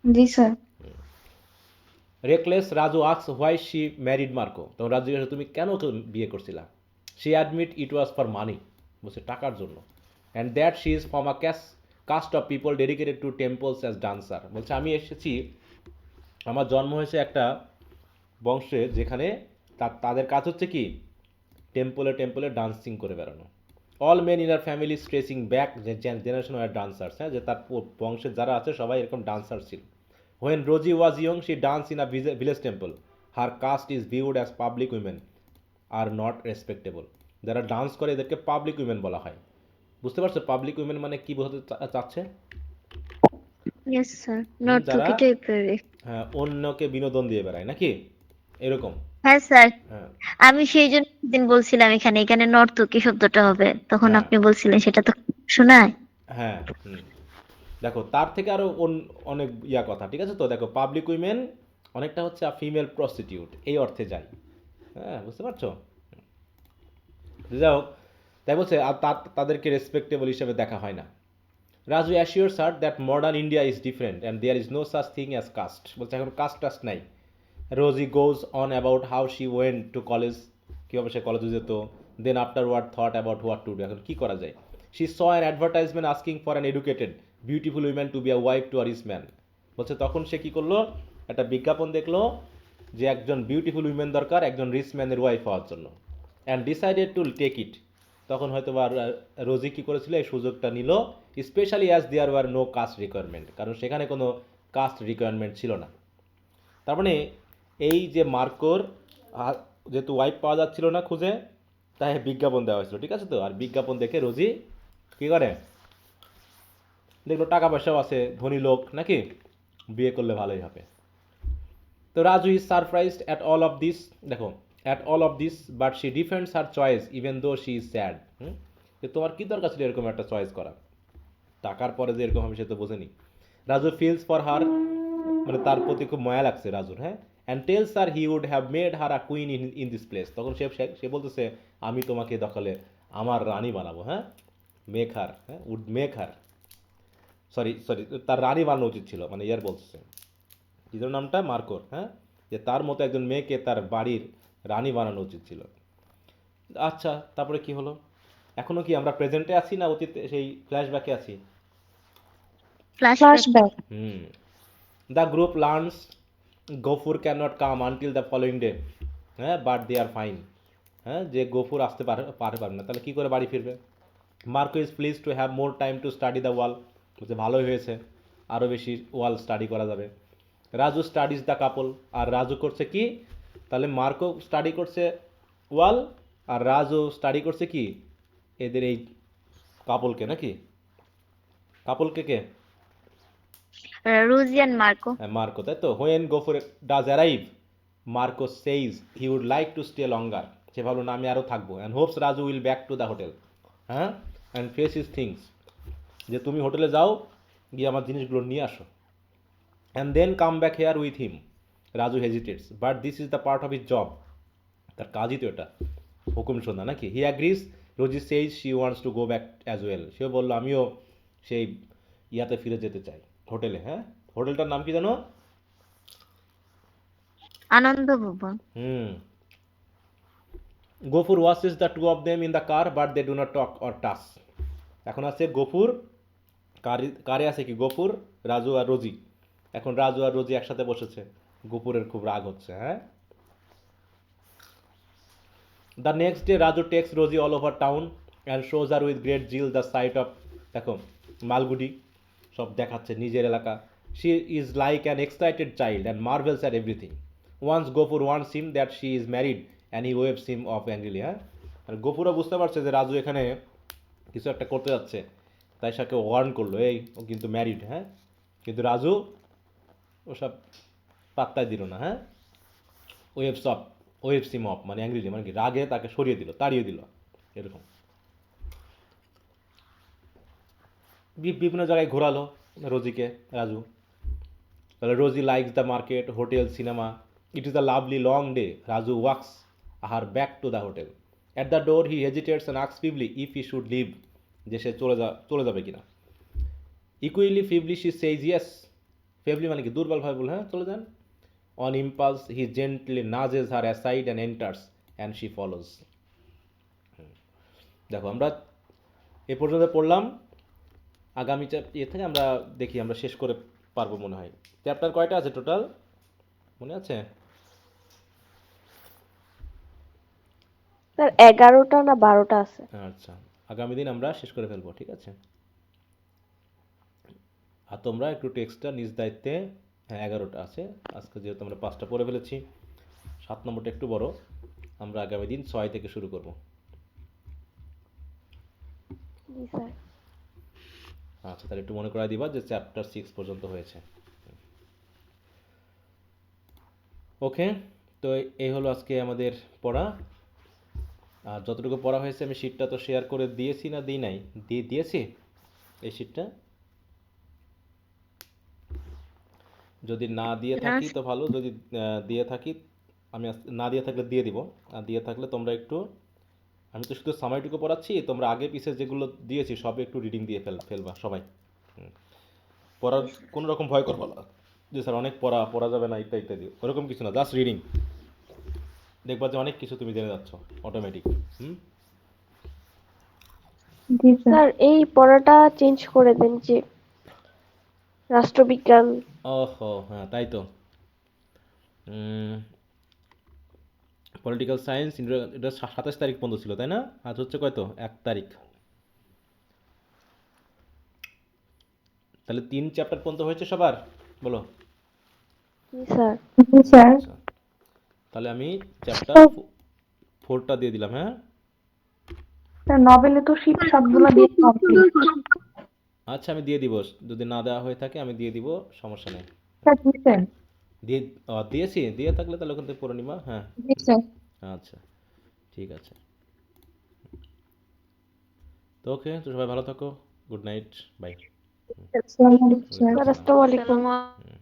জি sir. Reckless Raju asks why she married Marco. তখন রাজু জিজ্ঞাসা তুমি কেন ওকে বিয়ে করছিলা? She admits it was for money. বলছে টাকার জন্য। And that she is from a caste of people dedicated to temples as dancer. বলছে আমি এসেছি, আমার জন্ম হয়েছে একটা বংশে যেখানে তাদের কাজ হচ্ছে কি, টেম্পলে টেম্পলে ডান্সিং করে বেড়ানো। All men in her family stretching back generation are dancers. যে তার বংশের যারা আছে সবাই এরকম ডান্সার ছিল। When Rosie was young she dance in a village temple. Her caste is viewed as public women are not respectable. যারা dance করে এদেরকে পাবলিক উইমেন বলা হয়। বুঝতে পারছো পাবলিক উইমেন মানে কি বোঝাতে চাচ্ছে? ইয়েস স্যার, নর্তকী যারা টাইপের। অন্যকে বিনোদন দিয়ে বেড়ায়, নাকি? এরকম। হ্যাঁ স্যার, হ্যাঁ, আমি সেই জন্য দিন বলছিলাম এখানে এখানে নর্তকী শব্দটা হবে, তখন হ্যাঁ, আপনি বলছিলেন সেটা তো শোনায়। হ্যাঁ। দেখো তার থেকে আরো অনেক কথা, ঠিক আছে? তো দেখো পাবলিক উইমেন অনেকটা হচ্ছে ফিমেল প্রস্টিটিউট, এই অর্থে যায়। বুঝতে পারছো? যাই হোক, তাই বলছে আর তাদেরকে রেসপেক্টেবল হিসেবে দেখা হয় না। Raju assure her that modern India is different and there is no such thing as caste. বলছে এখন কাস্ট টাস্ট নাই। Rosie goes on about how she went to college. কীভাবে সে কলেজে যেত। Then afterward thought about what to do. এখন কী করা যায়? She saw an advertisement asking for an educated beautiful woman to be a wife to a rich man. বলছে তখন সে কী করলো, একটা বিজ্ঞাপন দেখলো যে একজন বিউটিফুল উইমেন দরকার একজন রিচ ম্যানের ওয়াইফ হওয়ার জন্য। And decided to take it. তখন হয়তো বা রোজি কী করেছিল, এই সুযোগটা নিল। Specially as there were no caste requirement. কারণ সেখানে কোনো কাস্ট রিকোয়ারমেন্ট ছিল না। তার মানে এই যে মার্কোর যেহেতু ওয়াইফ পাওয়া যাচ্ছিল না খুঁজে, তাই বিজ্ঞাপন দেওয়া হয়েছিল, ঠিক আছে? তো আর বিজ্ঞাপন দেখে রোজি কী করে, দেখলো টাকা পয়সাও আছে, ধনী লোক, নাকি, বিয়ে করলে ভালোই হবে। তো Raju is surprised at all of this. দেখো, at all of this but she defends her choice even though she is sad. যে তোমার কী দরকার ছিল এরকম একটা চয়েস করা, টাকার পরে যে এরকম হবে সে তো বোঝেনি। রাজু ফিলস ফর হার, মানে তার প্রতি খুব মায়া লাগছে রাজুর। And tells her he would have made her a queen in this place. তখন সে বলতেছে আমি তোমাকে দখলে আমার রানী বানাবো। Make her, would make her, sorry তার রানী বানানো উচিত ছিল, মানে ইয়ার বলতেছে নিজের নামটা মার্কোর, যে তার মতো একজন মেয়েকে তার বাড়ির রানী বানানো উচিত ছিল। আচ্ছা, তারপরে কি হলো? এখনো কি আমরা প্রেজেন্টে আছি না অতীতে সেই ফ্ল্যাশব্যাকে আছি? ফ্ল্যাশব্যাক। ফ্ল্যাশব্যাক। হুম। The group learns Gaffur can not come until the following day. হ্যাঁ, বাট দে আর ফাইন। হ্যাঁ, যে গফুর আসতে পারবে না, তাহলে কি করে বাড়ি ফিরবে? Marco is please to have more time to study the wall. বলছে ভালোই হয়েছে, আরও বেশি ওয়াল স্টাডি করা যাবে। Raju studies the couple. আর রাজু করছে কি? তাহলে মার্কো স্টাডি করছে ওয়াল, আর রাজু স্টাডি করছে কি এদের এই কাপলকে, নাকি? কাপলকে কে? Rosie and Marco. হ্যাঁ, মার্কো, তাই তো। When Gaffur does arrive, Marco says he would like to stay longer. সে ভাবলো না, আমি আরও থাকবো। And hopes Raju will back to the hotel. হ্যাঁ, অ্যান্ড ফেস ইজ থিংস, যে তুমি হোটেলে যাও, গিয়ে আমার জিনিসগুলো নিয়ে আসো, and then come back here with him. Raju hesitates, but this is the part of his job. তার কাজই তো এটা, হুকুম শোনা, নাকি? He agrees. Rosie says she wants to go back as well. সেও বললো আমিও সেই ইয়াতে ফিরে যেতে চাই, হোটেলে। হ্যাঁ, হোটেলটার নাম কি জানো? আনন্দ ভবন। হুম। Gaffur watches the two of them in the car, but they do not talk or touch. এখন আছে গফুর, কারে আছে কি? গফুর, রাজু আর রোজি। এখন রাজু আর রোজি একসাথে বসেছে, গফুরের খুব রাগ হচ্ছে। হ্যাঁ। The next day Raju takes Rosie all over town and shows her with great zeal the sight of, দেখো, মালগুডি সব দেখাচ্ছে, নিজের এলাকা। She is like an excited child and marvels at everything. Once Gaffur wants him that she is married and he waves him off angrily. হ্যাঁ, আর গফুরও বুঝতে পারছে যে রাজু এখানে কিছু একটা করতে যাচ্ছে, তাই সাকে ওয়ার্ন করলো, এই ও কিন্তু ম্যারিড। হ্যাঁ, কিন্তু রাজু ওসব পাত্তাই দিল না। হ্যাঁ, waves of, waves him of মানে অ্যাংরিলি, মানে কি রাগে তাকে সরিয়ে দিল, তাড়িয়ে দিল, এরকম। বিভিন্ন জায়গায় ঘোরালো রোজিকে রাজু। তাহলে Rosie likes the market, hotel, cinema. It is a lovely long day. Raju walks her back to the hotel. At the door he hesitates and asks feebly if he should leave, যে সে চলে যাবে কিনা। ইকুইলি ফিবলি শি সেইজ ইয়েস। ফেবলি মানে কি দুর্বলভাবে বলে, হ্যাঁ চলে যান। On impulse he gently nudges her aside and enters and she follows. দেখো, আমরা এ পর্যন্ত পড়লাম। আগামী ইয়ে থেকে আমরা দেখি আমরা শেষ করে পারবো মনে হয়। চ্যাপ্টার কয়টা আছে টোটাল, মনে আছে? স্যার 11টা না 12টা আছে। আচ্ছা, আগামী দিন আমরা শেষ করে ফেলবো, ঠিক আছে? আর তোমরা একটু টেক্সটটা নিজ দায়িত্বে, হ্যাঁ 11টা আছে, আজকে যেহেতু আমরা 5টা পড়ে ফেলেছি, 7 নম্বরটা একটু বড়, আমরা আগামী দিন 6 থেকে শুরু করব। জি স্যার। আচ্ছা, তাহলে একটু মনে করাই দিবা যে চ্যাপ্টার 6 পর্যন্ত হয়েছে। ওকে, তো এই হলো আজকে আমাদের পড়া। আর যতটুকু পড়া হয়েছে আমি শিটটা তো শেয়ার করে দিয়েছি না দিই নাই? দিয়েছি এই শিটটা। যদি না দিয়ে না থাকি তো ভালো, যদি দিয়ে থাকি, আমি না দিয়ে থাকলে দিয়ে দিব, আর দিয়ে থাকলে তোমরা একটু, আমি তো শুধু সামারিটুকু পড়াচ্ছি, তোমরা আগে পিছে যেগুলো দিয়েছি সবে একটু রিডিং দিয়ে ফেলবা সবাই। পড়ার কোনো রকম ভয় করবা না যে স্যার অনেক পড়া যাবে না ইত্যাদি ইত্যাদি, ওরকম কিছু না, জাস্ট রিডিং। দেখবা যে অনেক কিছু তুমি জেনে যাচ্ছ অটোমেটিক। জি স্যার। স্যার এই পড়াটা চেঞ্জ করে দেন, যে রাষ্ট্রবিজ্ঞান। ওহো, হ্যাঁ তাই তো। পলিটিক্যাল সায়েন্স এটা 27 তারিখ পর্যন্ত ছিল, তাই না? আজ হচ্ছে কয়তো 1 তারিখ, তাহলে 3 চ্যাপ্টার পর্যন্ত হয়েছে সবার, বলো? জি স্যার। জি স্যার। আচ্ছা, তাহলে আমি চ্যাপ্টার 4টা দিয়ে দিলাম। হ্যাঁ, স্যার নভেলে তো শীত সবগুলো দিয়ে কমপ্লিট। আচ্ছা আমি দিয়ে দিব, যদি না দেওয়া হয়ে থাকে আমি দিয়ে দিব, সমস্যা নেই। স্যার দিয়েছেন? দিয়ে দিয়েছি, দিয়ে থাকলে তাহলে ওখান থেকে পড়ে নিবা। হ্যাঁ, জি স্যার। আচ্ছা, ঠিক আছে। তো ওকে, তো সবাই ভালো থাকো, গুড নাইট, বাই। আসসালামু আলাইকুম স্যার। স্যার আসসালামু আলাইকুম। হুম।